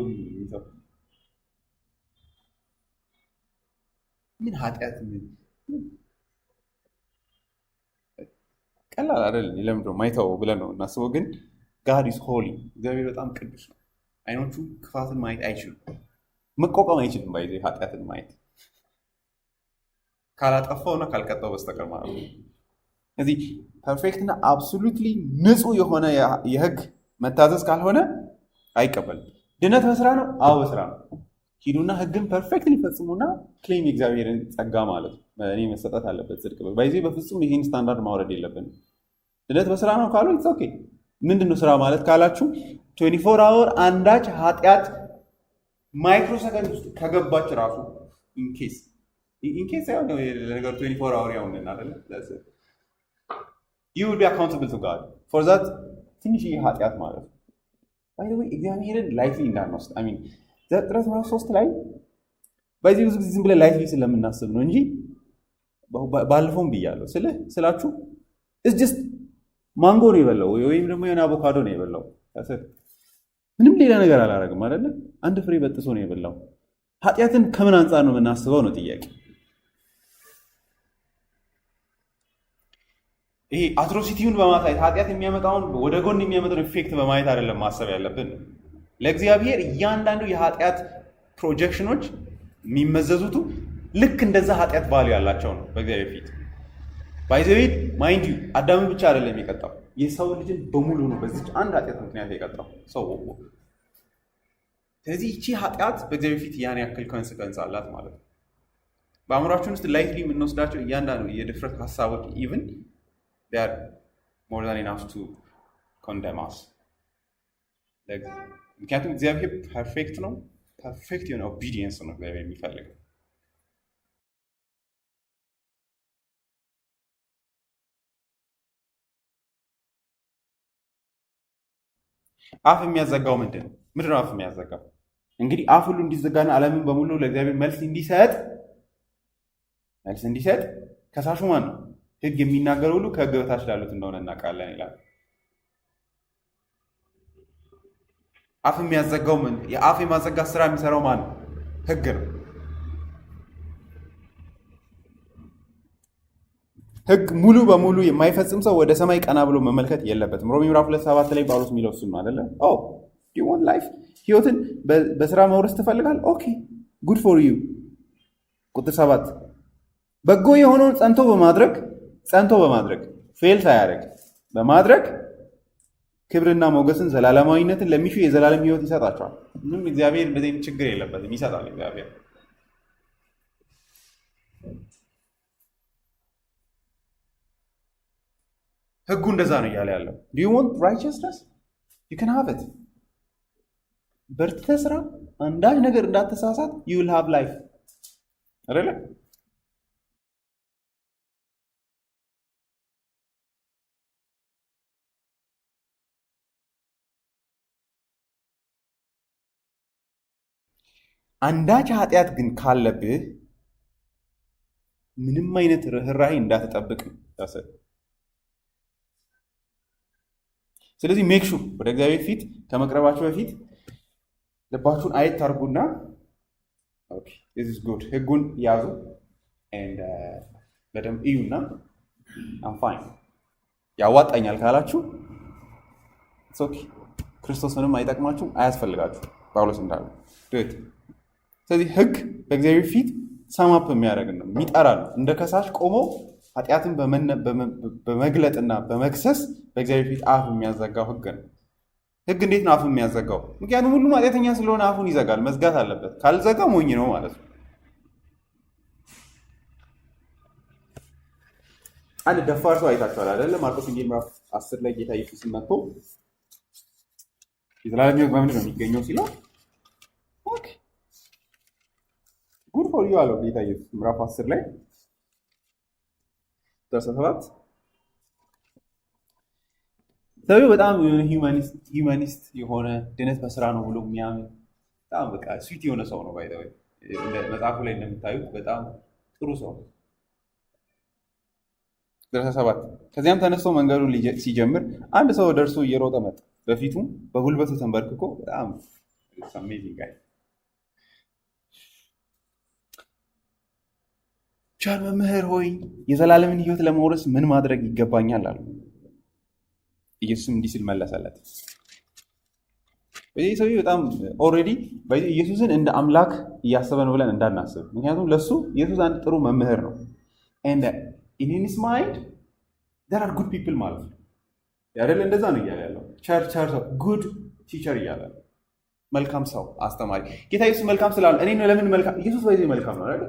ምን ኃጢአት ቀላል አይደለም። ለምንድነው ማይተው ብለን ነው እናስበው። ግን God is holy፣ እግዚአብሔር በጣም ቅዱስ ነው። አይኖቹ ክፋትን ማየት አይችሉም። መቋቋም አይችልም ባይዘ ኃጢአትን ማየት ካላጠፋውና ካልቀጣው በስተቀር ማለት ነው። ስለዚህ ፐርፌክትና አብሶሉትሊ ንጹህ የሆነ የህግ መታዘዝ ካልሆነ አይቀበልም። ድነት በስራ ነው? አዎ በስራ ነው። ሂዱና ህግን ፐርፌክትሊ ፈጽሙና ክሌም የእግዚአብሔርን ጸጋ ማለት ነው። እኔ መሰጠት አለበት ጽድቅ ባይዜ በፍጹም ይህን ስታንዳርድ ማውረድ የለብንም። ድነት በስራ ነው ካሉ ኢትስ ኦኬ። ምንድነው ስራ ማለት ካላችሁ 24 አወር አንዳች ኃጢአት ማይክሮ ሰከንድ ውስጥ ከገባች ራሱ ኢንኬስ ሳይሆን ነገሩ 24 አወር ያውንን አይደለ you will be accountable to God for that ትንሽ ኃጢአት ማለት ነው። ባይ ዘ ወይ እግዚአብሔርን ላይትሊ እንዳንወስድ ዘፍጥረት ምዕራፍ 3 ላይ በዚህ ብዙ ጊዜ ዝም ብለን ላይትሊ ስለምናስብ ነው እንጂ ባለፈውም ብያለሁ ስላችሁ it's just ማንጎ ነው የበላው ወይም ደግሞ የሆነ አቮካዶ ነው የበላው ምንም ሌላ ነገር አላደረግም አይደለ አንድ ፍሬ በጥሶ ነው የበላው። ኃጢአትን ከምን አንጻር ነው የምናስበው ነው ጥያቄ። ይሄ አትሮሲቲውን በማሳየት ኃጢአት የሚያመጣውን ወደ ጎን የሚያመጣውን ኢፌክት በማየት አይደለም ማሰብ ያለብን። ለእግዚአብሔር እያንዳንዱ የኃጢአት ፕሮጀክሽኖች የሚመዘዙቱ ልክ እንደዛ ኃጢአት ቫልዩ ያላቸው ነው በእግዚአብሔር ፊት። ባይዘዌት ማይንድ ዩ አዳምን ብቻ አይደለም የቀጣው የሰው ልጅን በሙሉ ነው በዚች አንድ ኃጢአት ምክንያት የቀጣው ሰው። ስለዚህ ይቺ ኃጢአት በእግዚአብሔር ፊት ያን ያክል ኮንሲኩዌንስ አላት ማለት ነው። በአእምሯችን ውስጥ ላይትሊ የምንወስዳቸው እያንዳንዱ የድፍረት ሀሳቦች ኢቭን they are more than enough to condemn us. ምክንያቱም እግዚአብሔር ፐርፌክት ነው። ፐርፌክት የሆነ ኦቢዲየንስ ነው እግዚአብሔር የሚፈልገው። አፍ የሚያዘጋው ምንድን ነው አፍ የሚያዘጋው? እንግዲህ አፍ ሁሉ እንዲዘጋና ዓለምን በሙሉ ለእግዚአብሔር መልስ እንዲሰጥ ከሳሹ ማን ነው? ህግ የሚናገር ሁሉ ከህግ በታች ላሉት እንደሆነ እናውቃለን ይላል። አፍ የሚያዘጋው የአፍ የማዘጋት ስራ የሚሰራው ማን ነው? ህግ ነው። ህግ ሙሉ በሙሉ የማይፈጽም ሰው ወደ ሰማይ ቀና ብሎ መመልከት የለበትም። ሮሜ ምዕራፍ 2:7 ላይ ጳውሎስ የሚለው እሱን ነው አይደለ? ዩ ዋንት ላይፍ ህይወትን በስራ መውረስ ትፈልጋል? ኦኬ ጉድ ፎር ዩ። ቁጥር 7 በጎ የሆነውን ጸንቶ በማድረግ ፌል ሳያደርግ በማድረግ ክብርና ሞገስን ዘላለማዊነትን ለሚሹ የዘላለም ህይወት ይሰጣቸዋል። ምንም እግዚአብሔር እንደዚህ ችግር የለበትም፣ ይሰጣል እግዚአብሔር። ህጉ እንደዛ ነው እያለ ያለው። do you want righteousness you can have it። በርትተህ ስራ፣ አንዳች ነገር እንዳትሳሳት you will have life አይደለ? አንዳች ኃጢአት ግን ካለብህ ምንም አይነት ርህራሄ እንዳትጠብቅ ታሰብ። ስለዚህ ሜክ ሹር ወደ እግዚአብሔር ፊት ከመቅረባችሁ በፊት ልባችሁን አየት አድርጉና ኦኬ this is good ህጉን ያዙ and በደንብ እዩና I'm fine ያዋጣኛል ካላችሁ it's okay ክርስቶስ ምንም አይጠቅማችሁም፣ አያስፈልጋችሁ ጳውሎስ እንዳለው do it። ስለዚህ ህግ በእግዚአብሔር ፊት ሳማፕ የሚያደርግ ነው፣ የሚጠራ ነው። እንደ ከሳሽ ቆሞ ኃጢአትን በመግለጥና በመክሰስ በእግዚአብሔር ፊት አፍ የሚያዘጋው ህግ ነው። ህግ እንዴት ነው አፍ የሚያዘጋው? ምክንያቱም ሁሉም ኃጢአተኛ ስለሆነ አፉን ይዘጋል፣ መዝጋት አለበት። ካልዘጋ ሞኝ ነው ማለት ነው። አንድ ደፋር ሰው አይታችኋል አይደለ? ማርቆስ ወንጌል ምዕራፍ 10 ላይ ጌታ ኢየሱስ መጥቶ የዘላለም ሕይወት በምንድን ነው የሚገኘው ሲለው ኦኬ ጉድ ፎር ዩ አለው ጌታ ኢየሱስ ምዕራፍ 10 ላይ ተሰፋት ሰው በጣም ሂዩማኒስት የሆነ ድነት በስራ ነው ብሎ የሚያምን በጣም በቃ ስዊት የሆነ ሰው ነው። ባይ ዘ ወይ መጽሐፉ ላይ እንደምታዩት በጣም ጥሩ ሰው ነው። ተሰፋት ከዚያም ተነስቶ መንገዱን ሲጀምር አንድ ሰው ወደ እርሱ እየሮጠ መጣ። በፊቱም በጉልበቱ ተንበርክኮ በጣም አሜዚንግ ጋይ ቻል መምህር ሆይ የዘላለምን ሕይወት ለመውረስ ምን ማድረግ ይገባኛል አለ። ኢየሱስም እንዲህ ሲል መለሰለት በዚህ ሰው በጣም ኦልሬዲ ኢየሱስን እንደ አምላክ እያሰበ ነው ብለን እንዳናስብ። ምክንያቱም ለሱ ኢየሱስ አንድ ጥሩ መምህር ነው። and in his mind there are good people ማለት ነው አይደል? እንደዛ ነው እያለ ያለው ቸርች ጉድ ቲቸር እያለ መልካም ሰው አስተማሪ። ጌታ ኢየሱስ መልካም ስላለ እኔ ነው ለምን መልካም ኢየሱስ በዚህ መልካም ነው አይደል?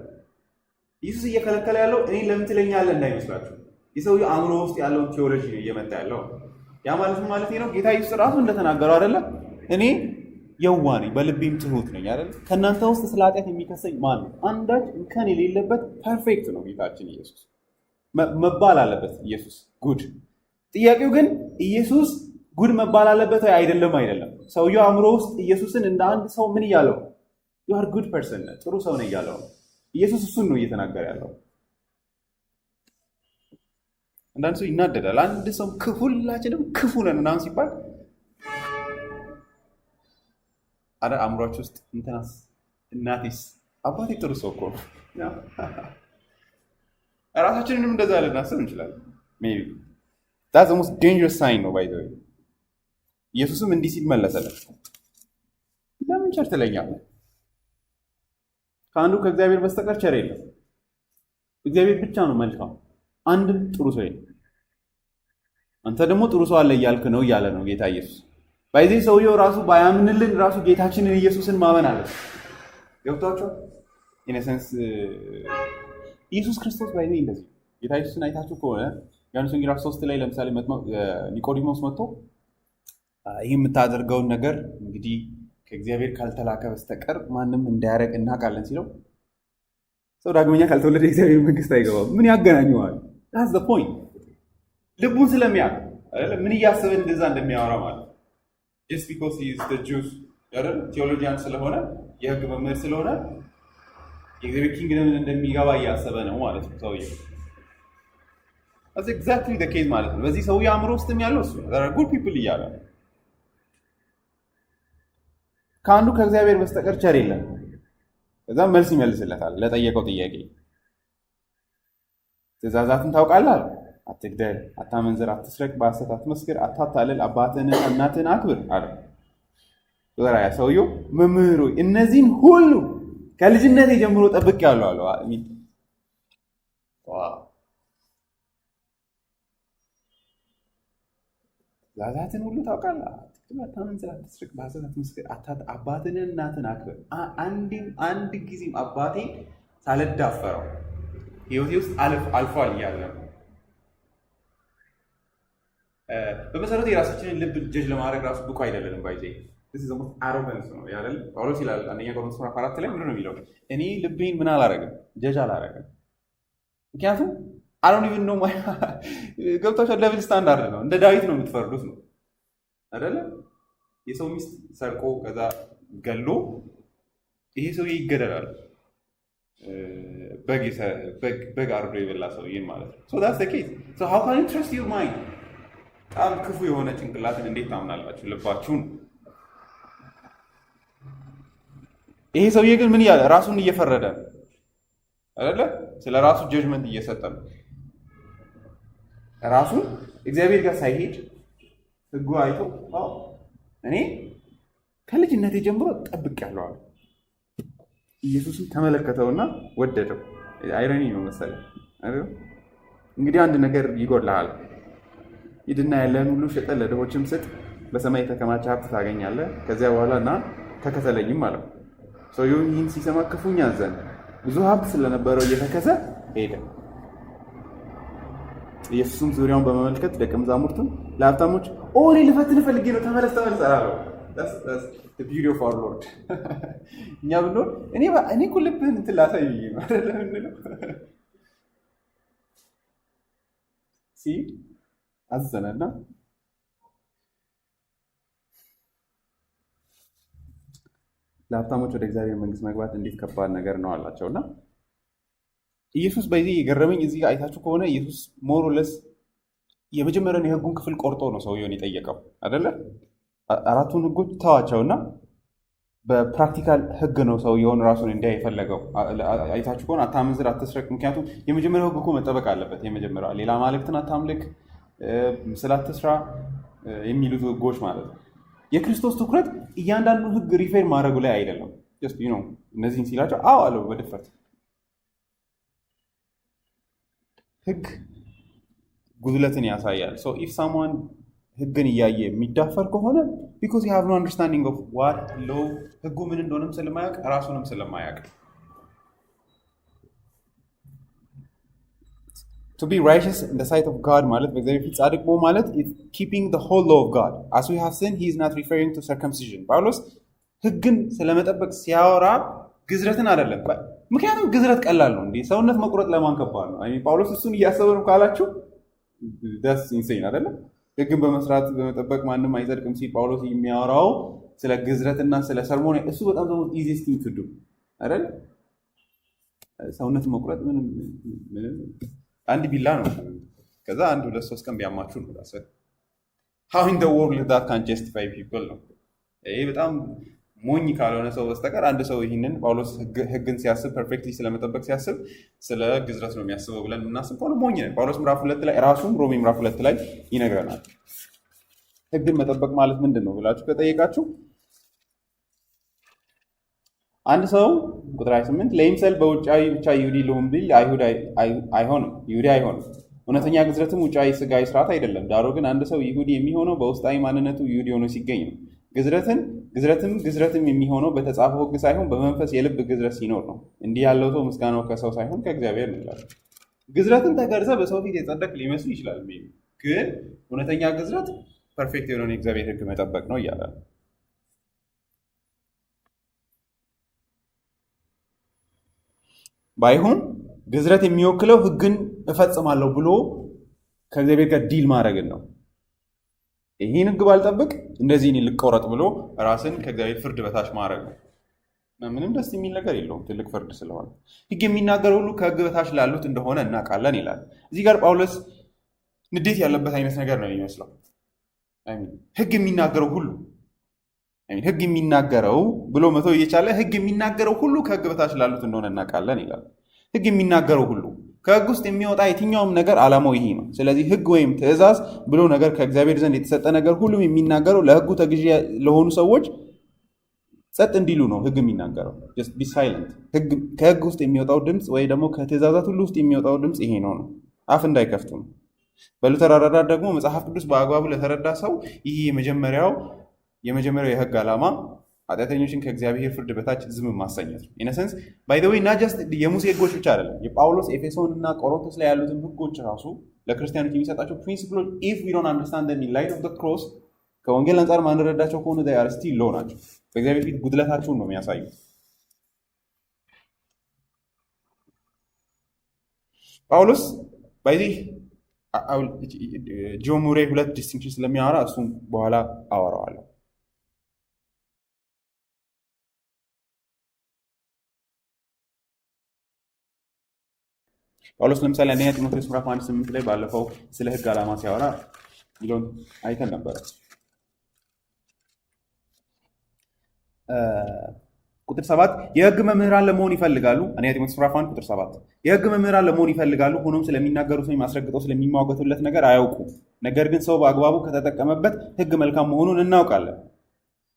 ኢየሱስ እየከለከለ ያለው እኔ ለምን ትለኛለህ እንዳይመስላችሁ የሰውዬው አእምሮ ውስጥ ያለውን ቴዎሎጂ ነው እየመጣ ያለው። ያ ማለት ነው ጌታ ኢየሱስ ራሱ እንደተናገረው አይደለ? እኔ የዋህ ነኝ በልቤም ትሁት ነኝ አይደል? ከእናንተ ውስጥ ስለ ኃጢአት የሚከሰኝ ማን ነው? አንዳች እንከን የሌለበት ፐርፌክት ነው ጌታችን ኢየሱስ መባል አለበት። ኢየሱስ ጉድ። ጥያቄው ግን ኢየሱስ ጉድ መባል አለበት ወይ አይደለም? ሰውየው አእምሮ ውስጥ ኢየሱስን እንደ አንድ ሰው ምን እያለው you are good person ጥሩ ሰው ነው እያለው ኢየሱስ እሱን ነው እየተናገረ ያለው። አንዳንድ ሰው ይናደዳል። አንድ ሰው ሁላችንም ክፉ ነን ምናምን ሲባል አረ አእምሯችሁ ውስጥ እንትናስ እናቴስ አባቴ ጥሩ ሰው እኮ ነው። ራሳችንንም እንደዛ ልናስብ እንችላለን። ሜቢ that's the most dangerous sign ነው by the way። ኢየሱስም እንዲህ ሲል መለሰለት፣ ለምን ቸር ትለኛለህ? ከአንዱ ከእግዚአብሔር በስተቀር ቸር የለም። እግዚአብሔር ብቻ ነው መልካም፣ አንድም ጥሩ ሰው የለም። አንተ ደግሞ ጥሩ ሰው አለ እያልክ ነው እያለ ነው ጌታ ኢየሱስ። በዚህ ሰውየው ራሱ ባያምንልን ራሱ ጌታችንን ኢየሱስን ማመን አለ። ገብቷቸው ኢነሰንስ ኢየሱስ ክርስቶስ ባይኔ እንደዚህ ጌታ ኢየሱስን አይታችሁ ከሆነ ዮሐንስ ወንጌል 3 ላይ ለምሳሌ ኒቆዲሞስ መጥቶ ይህ የምታደርገውን ነገር እንግዲህ ከእግዚአብሔር ካልተላከ በስተቀር ማንም እንዳያረግ እናውቃለን ሲለው ሰው ዳግመኛ ካልተወለደ የእግዚአብሔር መንግስት አይገባም። ምን ያገናኘዋል? that's the point። ልቡን ስለሚያውቅ አይደል? ምን እያሰበ እንደዛ እንደሚያወራ ማለት just because he is the Jews አይደል? ቴዎሎጂያን ስለሆነ የህግ መምህር ስለሆነ የእግዚአብሔር ኪንግደም እንደሚገባ እያሰበ ነው ማለት ነው ሰውዬው። that's exactly the case ማለት ነው። በዚህ ሰውዬ አእምሮ ውስጥም ያለው እሱ there are good people እያለ ከአንዱ ከእግዚአብሔር በስተቀር ቸር የለም። ከዛ መልስ ይመልስለታል ለጠየቀው ጥያቄ። ትእዛዛትን ታውቃለህ? አትግደል፣ አታመንዝር፣ አትስረቅ፣ በሐሰት አትመስክር፣ አታታልል፣ አባትህንና እናትህን አክብር አለ። ያ ሰውየው መምህሩ እነዚህን ሁሉ ከልጅነት ጀምሮ ጠብቄአለሁ አለው። ትእዛዛትን ሁሉ ታውቃለህ? አታመንዝር፣ አትስረቅ፣ በሐሰት አትመስክር፣ አባትህንና እናትህን አክብር። አንድ ጊዜም አባቴን ሳልዳፈረው ህይወቴ ውስጥ አልፏል እያለ ነው። በመሰረቱ የራሳችንን ልብ ጀጅ ለማድረግ ራሱ ብቁ አይደለንም። ባይዜ አሮገንስ ነው ያለ ጳውሎስ ይላል አንደኛ ቆሮንቶስ ምዕራፍ 4 ላይ ምንድን ነው የሚለው? እኔ ልቤን ምን አላረግም? ጀጅ አላረግም። ምክንያቱም አሮን ኢቭን ነው ገብታችኋል። ለብል ስታንዳርድ ነው። እንደ ዳዊት ነው የምትፈርዱት ነው አይደለ? የሰው ሚስት ሰርቆ ከዛ ገሎ ይሄ ሰውዬ ይገደላል። በግ አርዶ የበላ ሰውዬን ማለት ነው። so that's the case. so how can you trust your mind? በጣም ክፉ የሆነ ጭንቅላትን እንዴት ታምናላችሁ? ልባችሁን። ይሄ ሰውዬ ግን ምን እያለ ራሱን እየፈረደ አይደለ? ስለ ራሱ ጀጅመንት እየሰጠ ነው። ራሱን እግዚአብሔር ጋር ሳይሄድ ህጉ አይቶ እኔ ከልጅነቴ ጀምሮ ጠብቄአለሁ አለ። ኢየሱስም ተመለከተውና ወደደው። አይረኒ ነው መሰለኝ አይደል? እንግዲህ አንድ ነገር ይጎድልሃል፣ ሂድና ያለህን ሁሉ ሽጠህ ለድሆችም ስጥ፣ በሰማይ የተከማቸ ሀብት ታገኛለህ። ከዚያ በኋላ ና ተከተለኝም አለው። ሰውየው ይህን ሲሰማ ክፉኛ አዘነ። ብዙ ሀብት ስለነበረው እየተከዘ ሄደ። ኢየሱስም ዙሪያውን በመመልከት ደቀ መዛሙርቱን ለሀብታሞች እኔ ልፈትን ፈልጌ ነው፣ ተመለስ አለው። the beauty of our Lord። እኛ ብንሆን እኔ እኮ ልብህን እንትን ላሳይ ነው አይደለም እንለው። አዘነና ለሀብታሞች ወደ እግዚአብሔር መንግስት መግባት እንዴት ከባድ ነገር ነው አላቸውና ኢየሱስ በዚህ የገረመኝ እዚህ አይታችሁ ከሆነ ኢየሱስ ሞሮለስ የመጀመሪያውን የህጉን ክፍል ቆርጦ ነው ሰውየውን የጠየቀው አይደለ? አራቱን ህጎች ተዋቸውና በፕራክቲካል ህግ ነው ሰውየውን ራሱን እንዲያ የፈለገው። አይታችሁ ከሆነ አታመንዝር፣ አትስረቅ። ምክንያቱም የመጀመሪያው ህግ እኮ መጠበቅ አለበት። የመጀመሪያው ሌላ ማለክትን አታምልክ፣ ምስል አትስራ የሚሉት ህጎች ማለት ነው። የክርስቶስ ትኩረት እያንዳንዱ ህግ ሪፌር ማድረጉ ላይ አይደለም። ጀስት ዩ ኖ እነዚህን ሲላቸው አዎ አለው በድፍረት። ህግ ጉድለትን ያሳያል። ሶ ኢፍ ሳምዋን ህግን እያየ የሚዳፈር ከሆነ ቢኮዝ ዩ ሃቭ ኖ አንደርስታንዲንግ ኦፍ ዋት ሎው ህጉ ምን እንደሆነም ስለማያውቅ ራሱንም ስለማያውቅ To be righteous in the sight of God ማለት በእግዚአብሔር ፊት ጻድቅ መሆን ማለት keeping the whole law of God. As we have seen, he is not referring to circumcision. ጳውሎስ ህግን ስለመጠበቅ ሲያወራ ግዝረትን አይደለም። ምክንያቱም ግዝረት ቀላል ነው እንዴ? ሰውነት መቁረጥ ለማን ከባድ ነው? ጳውሎስ እሱን እያሰበ ነው ካላችሁ ደስ ኢንሴን አይደለም። ህግን በመስራት በመጠበቅ ማንም አይጸድቅም ሲል ጳውሎስ የሚያወራው ስለ ግዝረትና ስለ ሰርሞኒ እሱ በጣም ደግሞ easiest thing to do አይደል? ሰውነት መቁረጥ ምንም አንድ ቢላ ነው። ከዛ አንድ 2-3 ቀን ቢያማችሁ ነው ታሰ how in the world that can justify people ነው። ይሄ በጣም ሞኝ ካልሆነ ሰው በስተቀር አንድ ሰው ይህንን ጳውሎስ ህግን ሲያስብ ፐርፌክትሊ ስለመጠበቅ ሲያስብ ስለ ግዝረት ነው የሚያስበው ብለን የምናስብ ከሆነ ሞኝ ነን። ጳውሎስ ምዕራፍ 2 ላይ ራሱም ሮሜ ምዕራፍ 2 ላይ ይነግረናል። ህግን መጠበቅ ማለት ምንድን ነው ብላችሁ ከጠየቃችሁ አንድ ሰው ቁጥር 28 ለይምሰል በውጫዊ ብቻ ይሁዲ ልሁን ቢል አይሁድ አይሆንም፣ ይሁዲ አይሆንም። እውነተኛ ግዝረትም ውጫዊ ስጋዊ ስርዓት አይደለም። ዳሩ ግን አንድ ሰው ይሁዲ የሚሆነው በውስጣዊ ማንነቱ ይሁዲ ሆኖ ሲገኝ ነው። ግዝረትም የሚሆነው በተጻፈው ህግ ሳይሆን በመንፈስ የልብ ግዝረት ሲኖር ነው። እንዲህ ያለው ሰው ምስጋናው ከሰው ሳይሆን ከእግዚአብሔር ነው ይላል። ግዝረትን ተገርዘ በሰው ፊት የጸደቅ ሊመስል ይችላል፣ ግን እውነተኛ ግዝረት ፐርፌክት የሆነውን የእግዚአብሔር ህግ መጠበቅ ነው እያለ ነው። ባይሆን ግዝረት የሚወክለው ህግን እፈጽማለሁ ብሎ ከእግዚአብሔር ጋር ዲል ማድረግን ነው። ይህን ህግ ባልጠብቅ እንደዚህ እኔ ልቆረጥ ብሎ ራስን ከእግዚአብሔር ፍርድ በታች ማድረግ ነው። ምንም ደስ የሚል ነገር የለውም፣ ትልቅ ፍርድ ስለሆነ። ህግ የሚናገር ሁሉ ከህግ በታች ላሉት እንደሆነ እናውቃለን ይላል። እዚህ ጋር ጳውሎስ ንዴት ያለበት አይነት ነገር ነው የሚመስለው። ህግ የሚናገረው ሁሉ ህግ የሚናገረው ብሎ መተው እየቻለ ህግ የሚናገረው ሁሉ ከህግ በታች ላሉት እንደሆነ እናውቃለን ይላል። ህግ የሚናገረው ሁሉ ከህግ ውስጥ የሚወጣ የትኛውም ነገር ዓላማው ይሄ ነው። ስለዚህ ህግ ወይም ትእዛዝ ብሎ ነገር ከእግዚአብሔር ዘንድ የተሰጠ ነገር ሁሉም የሚናገረው ለህጉ ተገዢ ለሆኑ ሰዎች ጸጥ እንዲሉ ነው። ህግ የሚናገረው just be silent። ከህግ ውስጥ የሚወጣው ድምፅ ወይ ደግሞ ከትእዛዛት ሁሉ ውስጥ የሚወጣው ድምፅ ይሄ ነው፣ አፍ እንዳይከፍቱ ነው። በሉተር አረዳድ ደግሞ መጽሐፍ ቅዱስ በአግባቡ ለተረዳ ሰው ይህ የመጀመሪያው የህግ ዓላማ ኃጢአተኞችን ከእግዚአብሔር ፍርድ በታች ዝም ማሰኘት ነው። ኢነሰንስ ባይ ዘ ዌይ እና ጀስት የሙሴ ህጎች ብቻ አይደለም፣ የጳውሎስ ኤፌሶን እና ቆሮንቶስ ላይ ያሉትን ህጎች ራሱ ለክርስቲያኖች የሚሰጣቸው ፕሪንሲፕሎች ኢፍ ዊ ዶንት አንደርስታንድ ዘም ኢን ላይት ኦፍ ዘ ክሮስ ከወንጌል አንጻር ማንረዳቸው ከሆነ they are still low ናቸው። በእግዚአብሔር ፊት ጉድለታቸውን ነው የሚያሳዩት። ጳውሎስ በዚህ ጆን ሙሬ 2 ዲስቲንክሽን ስለሚያወራ እሱም በኋላ አወራዋለሁ። ጳውሎስ ለምሳሌ አንደኛ ጢሞቴዎስ ምዕራፍ 1:8 ላይ ባለፈው ስለ ህግ ዓላማ ሲያወራ ይሎን አይተን ነበር። ቁጥር 7 የህግ መምህራን ለመሆን ይፈልጋሉ። አንደኛ ጢሞቴዎስ ምዕራፍ 1 ቁጥር 7 የህግ መምህራን ለመሆን ይፈልጋሉ፣ ሆኖም ስለሚናገሩት ወይም አስረግጠው ስለሚሟገቱለት ነገር አያውቁም። ነገር ግን ሰው በአግባቡ ከተጠቀመበት ህግ መልካም መሆኑን እናውቃለን።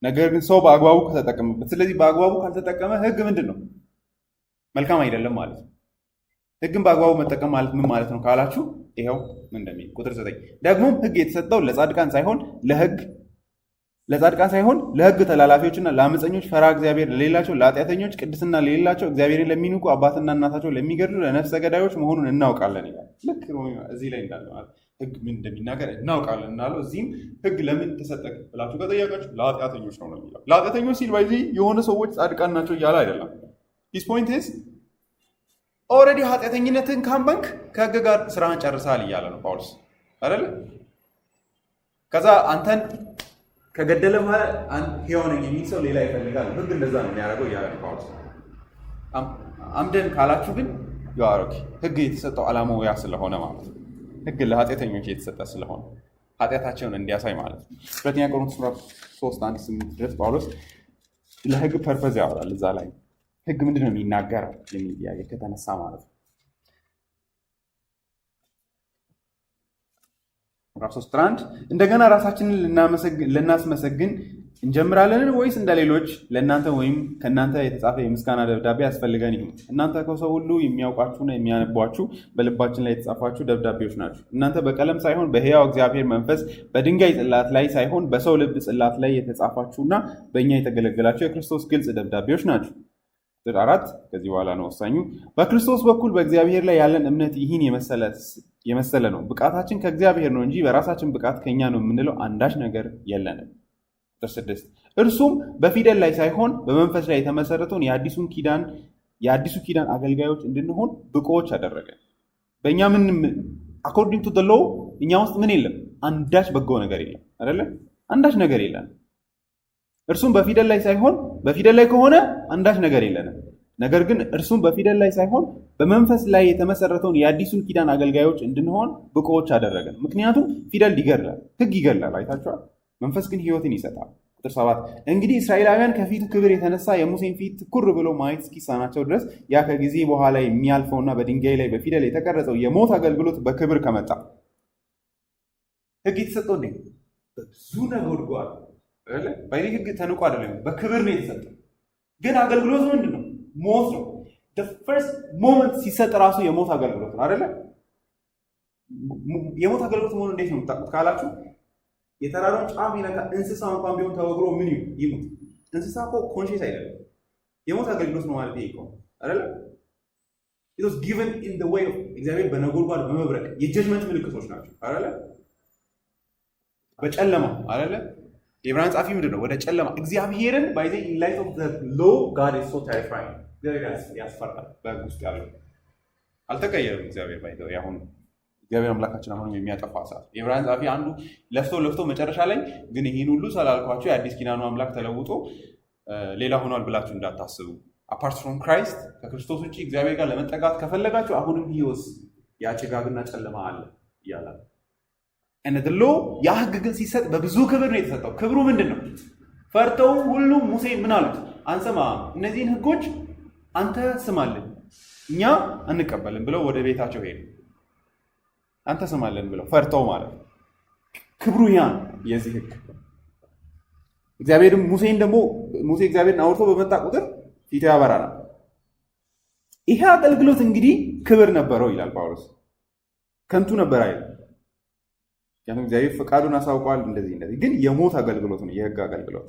ነገር ግን ሰው በአግባቡ ከተጠቀመበት፣ ስለዚህ በአግባቡ ካልተጠቀመ ህግ ምንድን ነው? መልካም አይደለም ማለት ነው። ህግን በአግባቡ መጠቀም ማለት ምን ማለት ነው ካላችሁ ይኸው ምን እንደሚል ቁጥር 9 ደግሞም ህግ የተሰጠው ለጻድቃን ሳይሆን ለህግ ተላላፊዎችና ለአመፀኞች፣ ፈራ እግዚአብሔር ለሌላቸው፣ ለኃጢአተኞች፣ ቅድስና ለሌላቸው፣ እግዚአብሔርን ለሚንቁ፣ አባትና እናታቸው ለሚገድሉ፣ ለነፍሰ ገዳዮች መሆኑን እናውቃለን ይላል። ልክ እዚህ ላይ እንዳለ ማለት ህግ ምን እንደሚናገር እናውቃለን እናለው። እዚህም ህግ ለምን ተሰጠ ብላችሁ ከጠየቃችሁ ለኃጢአተኞች ነው የሚለው። ለኃጢአተኞች ሲል ባይዚህ የሆነ ሰዎች ጻድቃን ናቸው እያለ አይደለም። ሂስ ፖይንት ኢዝ ኦልሬዲ ኃጢአተኝነትን ካመንክ ከህግ ጋር ስራህን ጨርሰሃል እያለ ነው ጳውሎስ አይደለ? ከዛ አንተን ከገደለ በኋላ ሕያው ነኝ የሚል ሰው ሌላ ይፈልጋል። ህግ እንደዛ ነው የሚያደርገው እያለ ነው ጳውሎስ። አምደን ካላችሁ ግን ያወራክ ህግ የተሰጠው ዓላማው ያ ስለሆነ ማለት ነው። ህግ ለኃጢአተኞች የተሰጠ ስለሆነ ኃጢአታቸውን እንዲያሳይ ማለት ነው። ሁለተኛ ቆሮንቶስ ምዕራፍ 3:1-8 ድረስ ጳውሎስ ለህግ ፐርፐዝ ያወራል። እዛ ላይ ህግ ምንድን ነው የሚናገረው የሚል ጥያቄ ከተነሳ ማለት ነው። ምዕራፍ 3:1 እንደገና ራሳችንን ልናስመሰግን እንጀምራለን ወይስ እንደሌሎች ለእናንተ ወይም ከእናንተ የተጻፈ የምስጋና ደብዳቤ ያስፈልገን ይሁን? እናንተ ከሰው ሁሉ የሚያውቋችሁና የሚያነቧችሁ በልባችን ላይ የተጻፋችሁ ደብዳቤዎች ናቸው። እናንተ በቀለም ሳይሆን በሕያው እግዚአብሔር መንፈስ በድንጋይ ጽላት ላይ ሳይሆን በሰው ልብ ጽላት ላይ የተጻፋችሁና በእኛ የተገለገላችሁ የክርስቶስ ግልጽ ደብዳቤዎች ናቸው። ቁጥር 4 ከዚህ በኋላ ነው ወሳኙ። በክርስቶስ በኩል በእግዚአብሔር ላይ ያለን እምነት ይህን የመሰለ ነው። ብቃታችን ከእግዚአብሔር ነው እንጂ በራሳችን ብቃት ከኛ ነው የምንለው አንዳች ነገር የለንም። ቁጥር 6 እርሱም በፊደል ላይ ሳይሆን በመንፈስ ላይ የተመሰረተውን የአዲሱ ኪዳን አገልጋዮች እንድንሆን ብቁዎች አደረገ። በእኛ አኮርዲንግ ቱ ዘ ሎው እኛ ውስጥ ምን የለም? አንዳች በጎ ነገር የለም አይደለ? አንዳች ነገር የለም። እርሱም በፊደል ላይ ሳይሆን በፊደል ላይ ከሆነ አንዳች ነገር የለንም። ነገር ግን እርሱም በፊደል ላይ ሳይሆን በመንፈስ ላይ የተመሰረተውን የአዲሱን ኪዳን አገልጋዮች እንድንሆን ብቁዎች አደረገን። ምክንያቱም ፊደል ይገድላል፣ ሕግ ይገድላል። አይታችኋል። መንፈስ ግን ሕይወትን ይሰጣል። ቁጥር 7 እንግዲህ እስራኤላውያን ከፊቱ ክብር የተነሳ የሙሴን ፊት ትኩር ብለው ማየት እስኪሳናቸው ድረስ ያ ከጊዜ በኋላ የሚያልፈውና በድንጋይ ላይ በፊደል የተቀረጸው የሞት አገልግሎት በክብር ከመጣ ሕግ የተሰጠው እንዴ? በብዙ ነጎድጓድ ባይ ሕግ ተንቆ አይደለም፣ በክብር ነው የተሰጠው። ግን አገልግሎቱ ምንድን ነው? ሞት ነው። ፈርስት ሞመንት ሲሰጥ ራሱ የሞት አገልግሎት ነው አይደለ? የሞት አገልግሎት መሆኑ እንዴት ነው የምታውቁት ካላችሁ የተራራውን ጫፍ ይነካ እንስሳ እንኳን ቢሆን ተወግሮ ምን ይሙት? እንስሳ እኮ ኮንሽስ አይደለም። የሞት አገልግሎት ነው ማለት ይሄ አይደለ? it was given in the way of እግዚአብሔር በነጎድጓድ በመብረቅ የጀጅመንት ምልክቶች ናቸው አይደለ? በጨለማ አይደለ? የዕብራውያን ጻፊ ምንድን ነው? ወደ ጨለማ እግዚአብሔርን by the light of the law God is so terrifying እግዚአብሔር ያስፈራል። በሕግ ውስጥ ያለው አልተቀየረም። እግዚአብሔር ባይተው ያሁን እግዚአብሔር አምላካችን አሁንም የሚያጠፋ ሰዓት የዕብራውያን ጻፊ አንዱ ለፍቶ መጨረሻ ላይ ግን ይህን ሁሉ ስላልኳቸው የአዲስ ኪዳኑ አምላክ ተለውጦ ሌላ ሆኗል ብላችሁ እንዳታስቡ። አፓርት ፍሮም ክራይስት ከክርስቶስ ውጭ እግዚአብሔር ጋር ለመጠጋት ከፈለጋችሁ አሁንም ህይወት ያጭጋግና ጨለማ አለ እያላል እንደሎ ያ ሕግ ግን ሲሰጥ በብዙ ክብር ነው የተሰጠው። ክብሩ ምንድን ነው? ፈርተው ሁሉ ሙሴ ምን አሉት? አንሰማ እነዚህን ሕጎች አንተ ስማልን እኛ አንቀበልም ብለው ወደ ቤታቸው ሄዱ። አንተ ስማልን ብለው ፈርተው ማለት ነው። ክብሩ ያ የዚህ ሕግ እግዚአብሔርም ሙሴ እግዚአብሔርን አውርቶ በመጣ ቁጥር ፊቱ ያበራል። ይሄ አገልግሎት እንግዲህ ክብር ነበረው ይላል ጳውሎስ። ከንቱ ነበር አይደል? ምክንያቱም እግዚአብሔር ፈቃዱን አሳውቋል። እንደዚህ ግን የሞት አገልግሎት ነው፣ የሕግ አገልግሎት።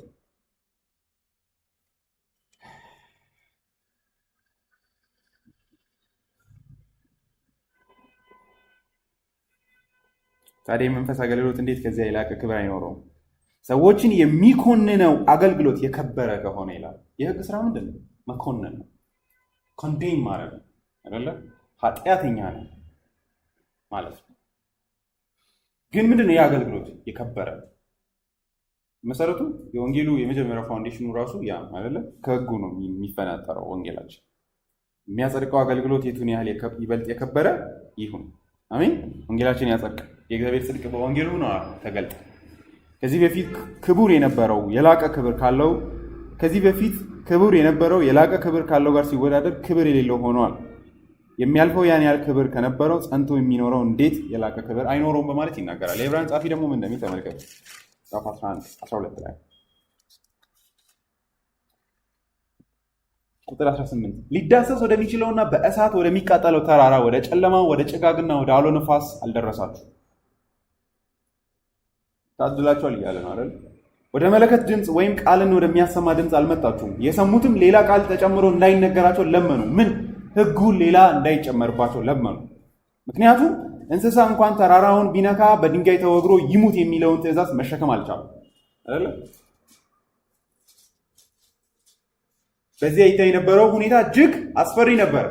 ታዲያ የመንፈስ አገልግሎት እንዴት ከዚያ የላቀ ክብር አይኖረውም? ሰዎችን የሚኮንነው አገልግሎት የከበረ ከሆነ ይላል። የሕግ ስራ ምንድን ነው? መኮንን ነው፣ ኮንዴን ማድረግ ነው አይደለ? ኃጢአተኛ ነው ማለት ነው። ግን ምንድን ነው የአገልግሎት የከበረ መሰረቱ? የወንጌሉ የመጀመሪያው ፋውንዴሽኑ ራሱ ያ አይደለ? ከሕጉ ነው የሚፈናጠረው ወንጌላችን። የሚያጸድቀው አገልግሎት የቱን ያህል ይበልጥ የከበረ ይሁን። አሜን። ወንጌላችን ያጸድቅ። የእግዚአብሔር ጽድቅ በወንጌሉ ነው ተገልጠ። ከዚህ በፊት ክቡር የነበረው የላቀ ክብር ካለው የላቀ ክብር ካለው ጋር ሲወዳደር ክብር የሌለው ሆኗል። የሚያልፈው ያን ያህል ክብር ከነበረው ጸንቶ የሚኖረው እንዴት የላቀ ክብር አይኖረውም በማለት ይናገራል። የዕብራውያን ጻፊ ደግሞ ምን እንደሚል ተመልከቱ። ጻፍ 11-12 ላይ ቁጥር 18 ሊዳሰስ ወደሚችለውና በእሳት ወደሚቃጠለው ተራራ ወደ ጨለማ ወደ ጭጋግና ወደ አውሎ ነፋስ አልደረሳችሁ ታድላችኋል እያለ ነው አይደል? ወደ መለከት ድምፅ ወይም ቃልን ወደሚያሰማ ድምፅ አልመጣችሁም። የሰሙትም ሌላ ቃል ተጨምሮ እንዳይነገራቸው ለመኑ። ምን? ሕጉን ሌላ እንዳይጨመርባቸው ለመኑ። ምክንያቱም እንስሳ እንኳን ተራራውን ቢነካ በድንጋይ ተወግሮ ይሙት የሚለውን ትእዛዝ መሸከም አልቻሉም አይደል? በዚያ ይታይ የነበረው ሁኔታ እጅግ አስፈሪ ነበር።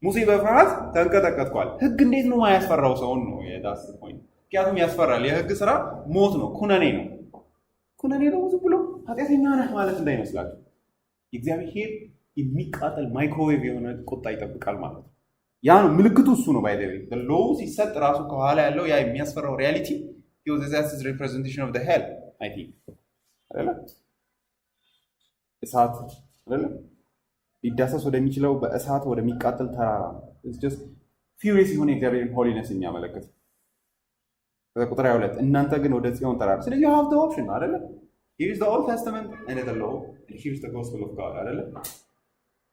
ሙሴ በፍርሃት ተንቀጠቀጥኳል። ሕግ እንዴት ነው ማያስፈራው ሰውን ነው የዳስ ፖይንት። ምክንያቱም ያስፈራል። የሕግ ስራ ሞት ነው፣ ኩነኔ ነው። ዝም ብሎ ኃጢአተኛ ነህ ማለት እንዳይመስላችሁ። እግዚአብሔር የሚቃጠል ማይክሮዌቭ የሆነ ቁጣ ይጠብቃል ማለት ነው። ያ ነው ምልክቱ፣ እሱ ነው። ባይ ዘ ዌይ ሎው ሲሰጥ ራሱ ከኋላ ያለው ያ የሚያስፈራው ሪያሊቲ ሪፕሬዘንቴሽን ኦፍ ዘ ሄል አይ ቲንክ አይደለ? እሳት አይደለ? ሊዳሰስ ወደሚችለው በእሳት ወደሚቃጠል ተራራ ጀስት ፊውሪየስ የሆነ የእግዚአብሔርን ሆሊነስ የሚያመለክት። ቁጥር 22 እናንተ ግን ወደ ጽዮን ተራራ። ስለዚህ ሀብተ ኦፕሽን አይደለ? Here's the Old Testament and the law, and here's the gospel of God አይደለ?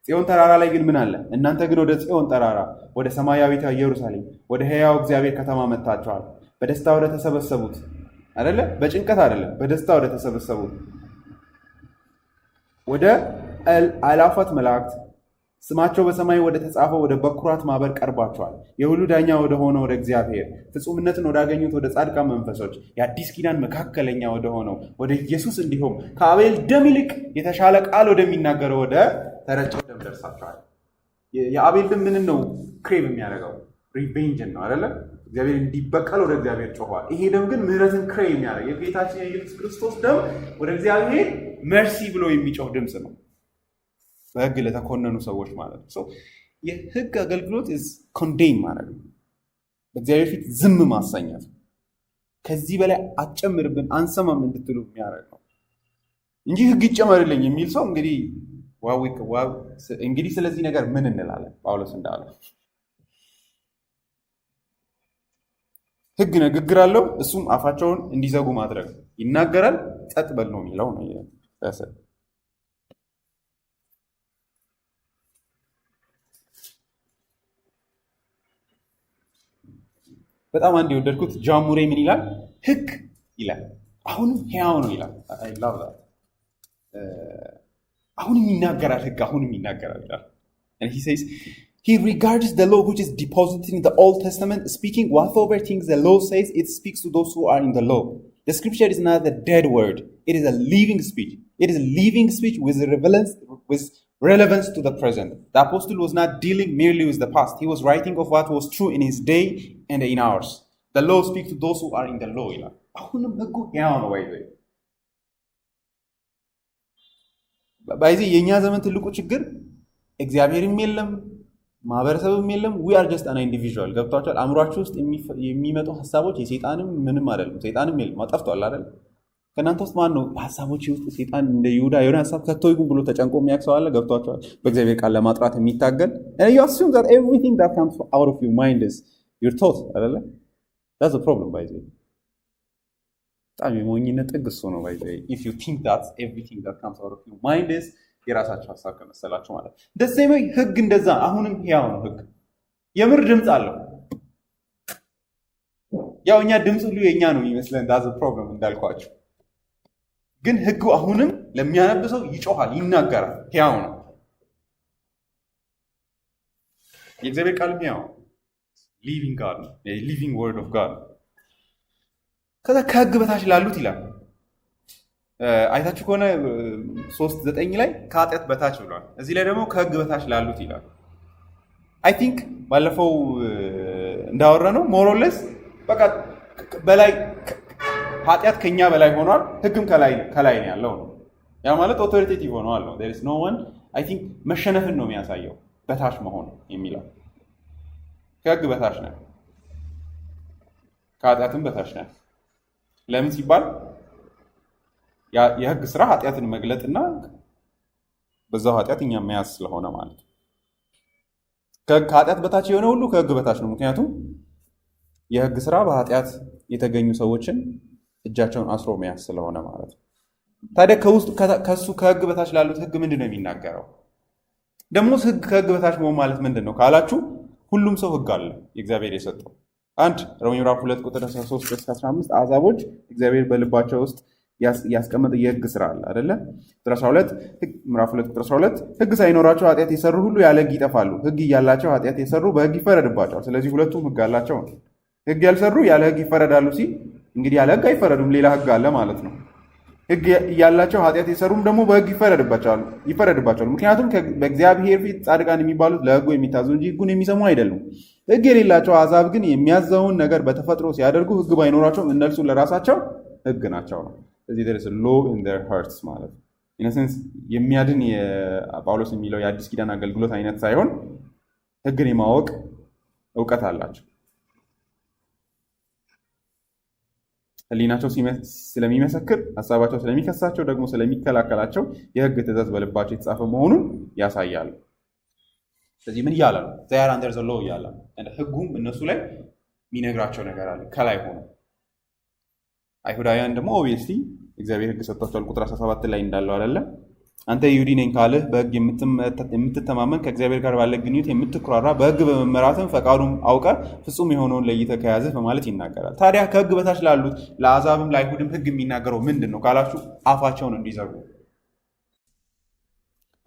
ጽዮን ተራራ ላይ ግን ምን አለ? እናንተ ግን ወደ ጽዮን ተራራ ወደ ሰማያዊቷ ኢየሩሳሌም ወደ ሕያው እግዚአብሔር ከተማ መጥታችኋል፣ በደስታ ወደ ተሰበሰቡት አይደለ? በጭንቀት አይደለም፣ በደስታ ወደ ተሰበሰቡት ወደ አእላፋት መላእክት ስማቸው በሰማይ ወደ ተጻፈው ወደ በኩራት ማህበር ቀርባቸዋል። የሁሉ ዳኛ ወደ ሆነው ወደ እግዚአብሔር ፍጹምነትን ወዳገኙት ወደ ጻድቃን መንፈሶች የአዲስ ኪዳን መካከለኛ ወደ ሆነው ወደ ኢየሱስ እንዲሁም ከአቤል ደም ይልቅ የተሻለ ቃል ወደሚናገረው ወደ ተረጨው ደም ደርሳቸዋል። የአቤል ደም ምንን ነው ክሬቭ የሚያደርገው? ሪቬንጅን ነው አይደለ? እግዚአብሔር እንዲበቀል ወደ እግዚአብሔር ጮኋል። ይሄ ደም ግን ምህረትን ክሬቭ የሚያደርግ የጌታችን የኢየሱስ ክርስቶስ ደም ወደ እግዚአብሔር መርሲ ብሎ የሚጮህ ድምፅ ነው። በህግ ለተኮነኑ ሰዎች ማለት ነው። የህግ አገልግሎት ኮንዴን ማለት ነው። በእግዚአብሔር ፊት ዝም ማሰኘት፣ ከዚህ በላይ አትጨምርብን አንሰማም እንድትሉ የሚያደርግ ነው እንጂ ህግ ይጨመርልኝ የሚል ሰው እንግዲህ ስለዚህ ነገር ምን እንላለን? ጳውሎስ እንዳለ ህግ ንግግር አለው፣ እሱም አፋቸውን እንዲዘጉ ማድረግ ይናገራል፣ ጸጥ በል ነው የሚለው ነው። በጣም አንድ የወደድኩት ጃሙሬ ምን ይላል? ህግ ይላል አሁንም ሕያው ነው ይላል። አሁንም ይናገራል፣ ህግ አሁንም ይናገራል ይላል። and he says he regards the law which is deposited in the Old Testament, speaking whatsoever things the law says, it speaks to those who are in the law. The scripture is not a dead word, it is a living speech. It is a living speech with relevance to the present. The apostle was not dealing merely with the past. He was writing of what was true in his day and in ours. The law speaks to those who are in the law. አሁንም ህጉ ሕያው ነው። ባይዚ የኛ ዘመን ትልቁ ችግር እግዚአብሔርም የለም ማህበረሰብም የለም። we are just an individual። ገብቷችኋል? አእምሯችሁ ውስጥ የሚመጡ ሐሳቦች የሰይጣንም ምንም አይደለም። ሰይጣንም የለም፣ ጠፍቷል አይደል? ከእናንተ ውስጥ ማን ነው ሐሳቦች ውስጥ ሰይጣን እንደ ይሁዳ የሆነ ሐሳብ ከቶ ይሁን ብሎ ተጨንቆ የሚያክሰው አለ? ገብቷችኋል? በእግዚአብሔር ቃል ለማጥራት የሚታገል and you assume that everything that comes out of your mind is your thought አይደለ? that's the problem by the way። በጣም የሞኝነት ጥግ እሱ ነው by the way። if you think that everything that comes out of your mind is የራሳችሁ ሐሳብ ከመሰላችሁ ማለት ደስ የሚል ህግ እንደዛ አሁንም ሕያው ነው። ህግ የምር ድምፅ አለው። ያው እኛ ድምፅ ሁሉ የኛ ነው የሚመስለን that's the problem እንዳልኳችሁ። ግን ህጉ አሁንም ለሚያነብሰው ይጮሃል፣ ይናገራል፣ ሕያው ነው። የእግዚአብሔር ቃል ሕያው ሊቪንግ ጋድ ነው፣ ሊቪንግ ወርድ ኦፍ ጋድ። ከዛ ከህግ በታች ላሉት ይላል። አይታችሁ ከሆነ 3:9 ላይ ከኃጢአት በታች ብሏል። እዚህ ላይ ደግሞ ከህግ በታች ላሉት ይላል። አይ ቲንክ ባለፈው እንዳወራ ነው ሞሮለስ በቃ በላይ ኃጢአት ከኛ በላይ ሆኗል፣ ህግም ከላይ ነው ያለው ነው። ያ ማለት ኦቶሪቴቲቭ ሆኗል ነው። there is no one I think መሸነፍን ነው የሚያሳየው በታች መሆን የሚለው። ከህግ በታች ነው፣ ከኃጢአትም በታች ነው። ለምን ሲባል የህግ ስራ ኃጢአትን መግለጥና በዛው ኃጢአት እኛ መያዝ ስለሆነ ማለት ነው። ከኃጢአት በታች የሆነ ሁሉ ከህግ በታች ነው። ምክንያቱም የህግ ስራ በኃጢአት የተገኙ ሰዎችን እጃቸውን አስሮ መያዝ ስለሆነ ማለት ነው። ታዲያ ከሱ ከህግ በታች ላሉት ህግ ምንድን ነው የሚናገረው? ደግሞ ህግ ከህግ በታች መሆን ማለት ምንድን ነው ካላችሁ፣ ሁሉም ሰው ህግ አለ የእግዚአብሔር የሰጠው። አንድ ሮሜ ምዕራፍ 2 ቁጥር 13 እስከ 15 አሕዛቦች እግዚአብሔር በልባቸው ውስጥ ያስቀመጠ የህግ ስራ አለ አይደለ? ቁጥር 12 ምዕራፍ 2 ቁጥር 12 ህግ ሳይኖራቸው ኃጢአት የሰሩ ሁሉ ያለ ህግ ይጠፋሉ፣ ህግ እያላቸው ኃጢአት የሰሩ በህግ ይፈረድባቸዋል። ስለዚህ ሁለቱም ህግ አላቸው። ህግ ያልሰሩ ያለ ህግ ይፈረዳሉ ሲል እንግዲህ ያለ ህግ አይፈረዱም፣ ሌላ ህግ አለ ማለት ነው። ህግ ያላቸው ኃጢአት የሰሩም ደግሞ በህግ ይፈረድባቸዋል። ምክንያቱም በእግዚአብሔር ፊት ጻድቃን የሚባሉት ለህጉ የሚታዙ እንጂ ህጉን የሚሰሙ አይደሉም። ህግ የሌላቸው አሕዛብ ግን የሚያዘውን ነገር በተፈጥሮ ሲያደርጉ ህግ ባይኖራቸውም እነርሱ ለራሳቸው ህግ ናቸው ነው። ስለዚህ there is a law in their hearts ማለት ነው። in a sense የሚያድን የጳውሎስ የሚለው የአዲስ ኪዳን አገልግሎት አይነት ሳይሆን ህግን የማወቅ እውቀት አላቸው። ህሊናቸው ስለሚመሰክር፣ ሀሳባቸው ስለሚከሳቸው፣ ደግሞ ስለሚከላከላቸው የህግ ትእዛዝ በልባቸው የተጻፈ መሆኑን ያሳያሉ። ስለዚህ ምን እያለ ነው? they are under the law እያለ ነው። ህጉም እነሱ ላይ የሚነግራቸው ነገር አለ ከላይ ሆኖ። አይሁዳውያን ደግሞ ኦብቪየስሊ እግዚአብሔር ሕግ ሰጥቷቸዋል። ቁጥር 17 ላይ እንዳለው አይደለ? አንተ ይሁዲ ነኝ ካልህ በሕግ የምትተማመን ከእግዚአብሔር ጋር ባለ ግንኙነት የምትኩራራ በሕግ በመመራትም ፈቃዱን አውቀ ፍጹም የሆነውን ለይተህ ከያዝህ በማለት ይናገራል። ታዲያ ከሕግ በታች ላሉት ለአሕዛብም ለአይሁድም ሕግ የሚናገረው ምንድን ነው ካላችሁ አፋቸውን እንዲዘጉ።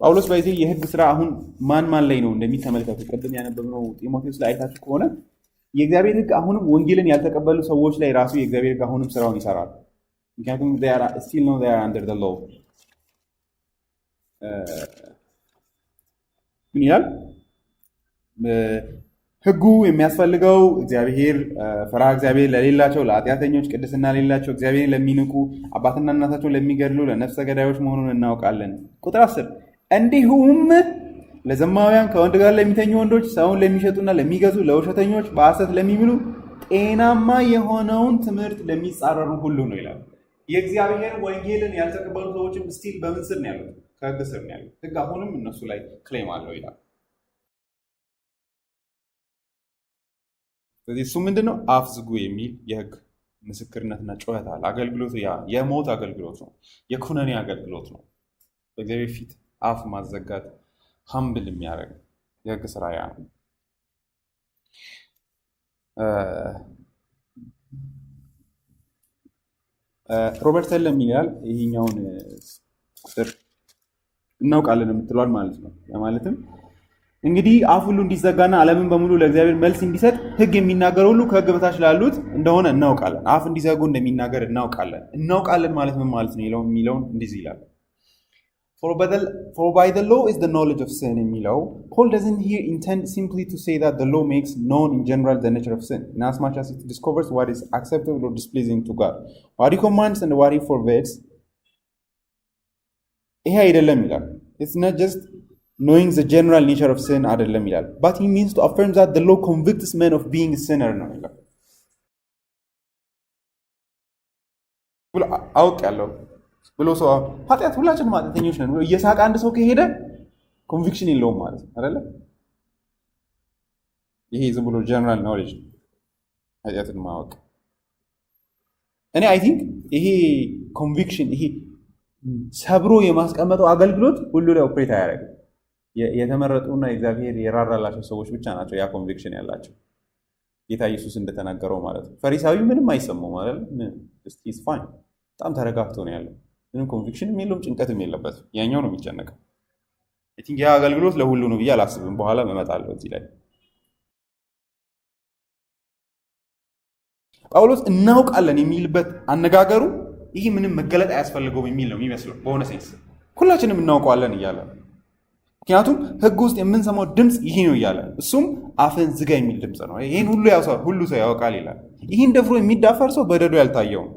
ጳውሎስ በዚህ የሕግ ስራ አሁን ማን ላይ ነው እንደሚተመልከቱ ቅድም ያነበብነው ጢሞቴዎስ ላይ አይታችሁ ከሆነ የእግዚአብሔር ሕግ አሁንም ወንጌልን ያልተቀበሉ ሰዎች ላይ ራሱ የእግዚአብሔር ሕግ አሁንም ስራውን ይሰራል። ምክንያቱም still know they are under the law ምን ይላል? ሕጉ የሚያስፈልገው እግዚአብሔር ፈሪሃ እግዚአብሔር ለሌላቸው ለኃጢአተኞች፣ ቅድስና ለሌላቸው፣ እግዚአብሔርን ለሚንቁ፣ አባትና እናታቸውን ለሚገድሉ፣ ለነፍሰ ገዳዮች መሆኑን እናውቃለን። ቁጥር 10 እንዲሁም ለዘማውያን፣ ከወንድ ጋር ለሚተኙ ወንዶች፣ ሰውን ለሚሸጡና ለሚገዙ፣ ለውሸተኞች፣ በሐሰት ለሚምሉ፣ ጤናማ የሆነውን ትምህርት ለሚጻረሩ ሁሉ ነው ይላል። የእግዚአብሔር ወንጌልን ያልተቀበሉ ሰዎችም ስቲል በምን ስር ነው ያሉት? ከሕግ ስር ነው ያሉት። ሕግ አሁንም እነሱ ላይ ክሌም አለው ይላል። ስለዚህ እሱ ምንድነው? አፍ ዝጉ የሚል የሕግ ምስክርነትና ጩኸት አለ። አገልግሎቱ ያ የሞት አገልግሎት ነው፣ የኩነኔ አገልግሎት ነው። በእግዚአብሔር ፊት አፍ ማዘጋት ሀምብል የሚያደርግ የሕግ ስራ ያ ነው። ሮበርት ሰለም ይላል ይሄኛውን ቁጥር እናውቃለን የምትሏል ማለት ነው። ማለትም እንግዲህ አፍ ሁሉ እንዲዘጋና ዓለምን በሙሉ ለእግዚአብሔር መልስ እንዲሰጥ ሕግ የሚናገር ሁሉ ከሕግ በታች ላሉት እንደሆነ እናውቃለን። አፍ እንዲዘጉ እንደሚናገር እናውቃለን ማለት ምን ማለት ነው የሚለውን እንደዚህ ይላል። For by the law is the knowledge of sin የሚለው Paul doesn't here intend simply to say that the law makes known in general the nature of sin, inasmuch as it discovers what is acceptable or displeasing to God, what he commands and what he forbids. ይሄ አይደለም ይላል። It's not just knowing the general nature of sin አይደለም ይላል, but he means to affirm that the law convicts men of being a sinner ነው ይላል። አውቅ ያለው ብሎ ሰው ኃጢአት ሁላችንም ኃጢአተኞች ነን ብሎ እየሳቀ አንድ ሰው ከሄደ ኮንቪክሽን የለውም ማለት ነው አይደለ? ይሄ ዝም ብሎ ጀነራል ኖሌጅ ኃጢአትን ማወቅ። እኔ አይ ቲንክ ይሄ ኮንቪክሽን ይሄ ሰብሮ የማስቀመጠው አገልግሎት ሁሉ ላይ ኦፕሬት አያደርግም። የተመረጡና እግዚአብሔር የራራላቸው ሰዎች ብቻ ናቸው ያ ኮንቪክሽን ያላቸው። ጌታ ኢየሱስ እንደተናገረው ማለት ነው። ፈሪሳዊ ምንም አይሰማው ማለት ነው። ኢትስ ፋይን በጣም ተረጋግቶ ነው ያለው። ምንም ኮንቪክሽንም የለውም፣ ጭንቀትም የለበትም። ያኛው ነው የሚጨነቀው። አይ ቲንክ ያ አገልግሎት ለሁሉ ነው ብዬ አላስብም። በኋላ እመጣለሁ እዚህ ላይ። ጳውሎስ እናውቃለን የሚልበት አነጋገሩ ይህ ምንም መገለጥ አያስፈልገውም የሚል ነው የሚመስለው። በሆነ ሴንስ ሁላችንም እናውቀዋለን እያለ፣ ምክንያቱም ሕግ ውስጥ የምንሰማው ድምፅ ይሄ ነው እያለ፣ እሱም አፍን ዝጋ የሚል ድምፅ ነው። ይህን ሁሉ ሰው ያውቃል ይላል። ይህን ደፍሮ የሚዳፈር ሰው በደሉ ያልታየውም።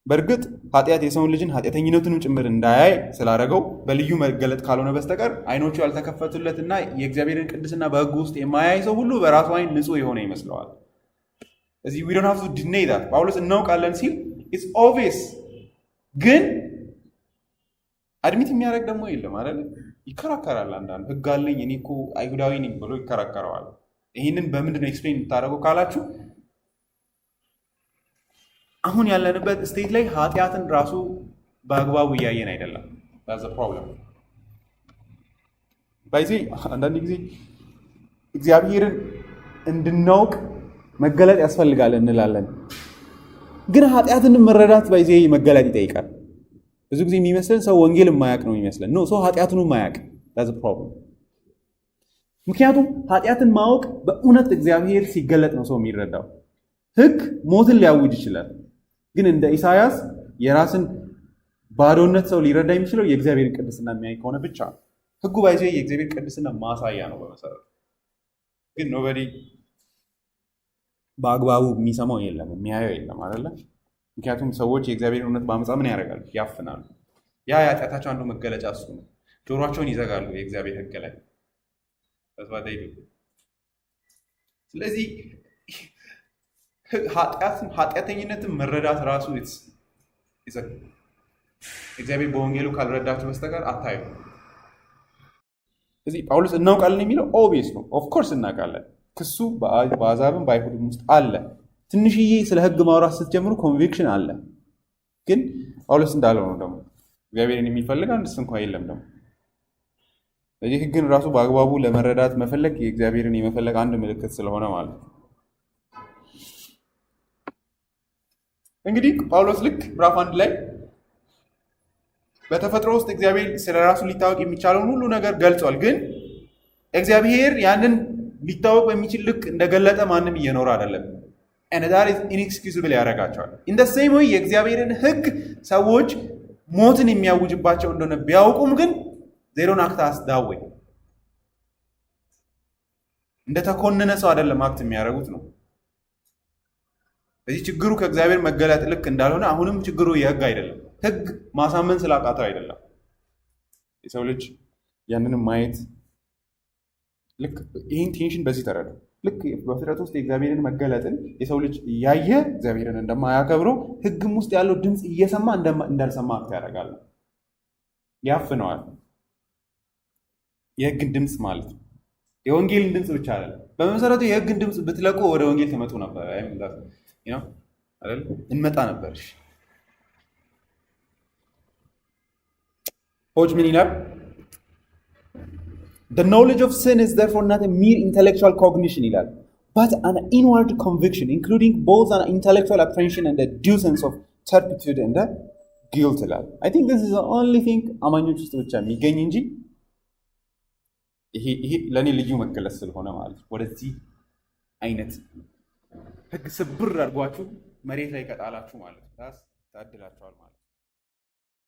በእርግጥ ኃጢአት የሰውን ልጅን ኃጢአተኝነቱንም ጭምር እንዳያይ ስላደረገው በልዩ መገለጥ ካልሆነ በስተቀር አይኖቹ ያልተከፈቱለትና የእግዚአብሔርን ቅድስና በሕግ ውስጥ የማያይ ሰው ሁሉ በራሱ አይን ንጹሕ የሆነ ይመስለዋል። እዚህ we don't have to deny that ጳውሎስ እናውቃለን ሲል it's obvious፣ ግን አድሚት የሚያደርግ ደግሞ የለም አይደል? ይከራከራል። አንዳንዱ ሕግ አለኝ እኔ እኮ አይሁዳዊ ነኝ ብሎ ይከራከረዋል። ይህንን በምንድን ነው ኤክስፕሌን የምታደርገው ካላችሁ አሁን ያለንበት ስቴት ላይ ኃጢአትን ራሱ በአግባቡ እያየን አይደለም። that's the problem። በዚህ አንዳንድ ጊዜ እግዚአብሔርን እንድናውቅ መገለጥ ያስፈልጋል እንላለን፣ ግን ኃጢአትን መረዳት በዚህ መገለጥ ይጠይቃል። ብዙ ጊዜ የሚመስለን ሰው ወንጌል የማያውቅ ነው የሚመስለን። ኖ፣ ሰው ኃጢአቱን የማያውቅ that's the problem። ምክንያቱም ኃጢአትን ማወቅ በእውነት እግዚአብሔር ሲገለጥ ነው ሰው የሚረዳው። ሕግ ሞትን ሊያውጅ ይችላል፣ ግን እንደ ኢሳያስ የራስን ባዶነት ሰው ሊረዳ የሚችለው የእግዚአብሔር ቅድስና የሚያይ ከሆነ ብቻ ነው። ሕጉ ባይዘ የእግዚአብሔር ቅድስና ማሳያ ነው በመሰረቱ። ግን ኖበዲ በአግባቡ የሚሰማው የለም፣ የሚያየው የለም አይደለ? ምክንያቱም ሰዎች የእግዚአብሔር እውነት በአመፃ ምን ያደርጋሉ? ያፍናሉ። ያ የኃጢአታቸው አንዱ መገለጫ እሱ ነው። ጆሮቸውን ይዘጋሉ የእግዚአብሔር ሕግ ላይ። ስለዚህ ኃጢአተኝነትን መረዳት ራሱ እግዚአብሔር በወንጌሉ ካልረዳችሁ በስተቀር አታዩ። ስለዚህ ጳውሎስ እናውቃለን የሚለው ኦብቪየስ ነው። ኦፍኮርስ እናውቃለን። ክሱ በአሕዛብም በአይሁድም ውስጥ አለ። ትንሽዬ ስለ ሕግ ማውራት ስትጀምሩ ኮንቪክሽን አለ። ግን ጳውሎስ እንዳለው ነው ደግሞ እግዚአብሔርን የሚፈልግ አንድስ እንኳ የለም ደግሞ። ስለዚህ ሕግን ራሱ በአግባቡ ለመረዳት መፈለግ የእግዚአብሔርን የመፈለግ አንድ ምልክት ስለሆነ ማለት ነው። እንግዲህ ጳውሎስ ልክ ምዕራፍ 1 ላይ በተፈጥሮ ውስጥ እግዚአብሔር ስለ ራሱ ሊታወቅ የሚቻለውን ሁሉ ነገር ገልጿል። ግን እግዚአብሔር ያንን ሊታወቅ በሚችል ልክ እንደገለጠ ማንም እየኖረ አይደለም። and that is inexcusable ያደርጋቸዋል። in the same way የእግዚአብሔርን ሕግ ሰዎች ሞትን የሚያውጅባቸው እንደሆነ ቢያውቁም ግን they don't act as that way። እንደተኮነነ ሰው አይደለም አክት የሚያደርጉት ነው። ስለዚህ ችግሩ ከእግዚአብሔር መገለጥ ልክ እንዳልሆነ አሁንም ችግሩ የሕግ አይደለም። ሕግ ማሳመን ስላቃተው አይደለም። የሰው ልጅ ያንንም ማየት ልክ ይህን ቴንሽን በዚህ ተረዱ። ልክ በፍጥረት ውስጥ የእግዚአብሔርን መገለጥን የሰው ልጅ እያየ እግዚአብሔርን እንደማያከብረው ሕግም ውስጥ ያለው ድምፅ እየሰማ እንዳልሰማ አክት ያደርጋል፣ ያፍነዋል። የሕግን ድምፅ ማለት ነው። የወንጌልን ድምፅ ብቻ አይደለም። በመሰረቱ የሕግን ድምፅ ብትለቁ ወደ ወንጌል ትመጡ ነበር አይደል? እንመጣ ነበር። ሆጅ ምን ይላል? The knowledge of sin is therefore not a mere intellectual cognition ይላል, but an inward conviction including both an intellectual apprehension and a due sense of turpitude and guilt ይላል። I think this is the only thing አማኞች ውስጥ ብቻ የሚገኝ እንጂ ይሄ ለኔ ልዩ መገለጽ ስለሆነ ማለት ወደዚህ አይነት ሕግ ስብር አድርጓችሁ መሬት ላይ ከጣላችሁ ማለት ታድላችኋል ማለት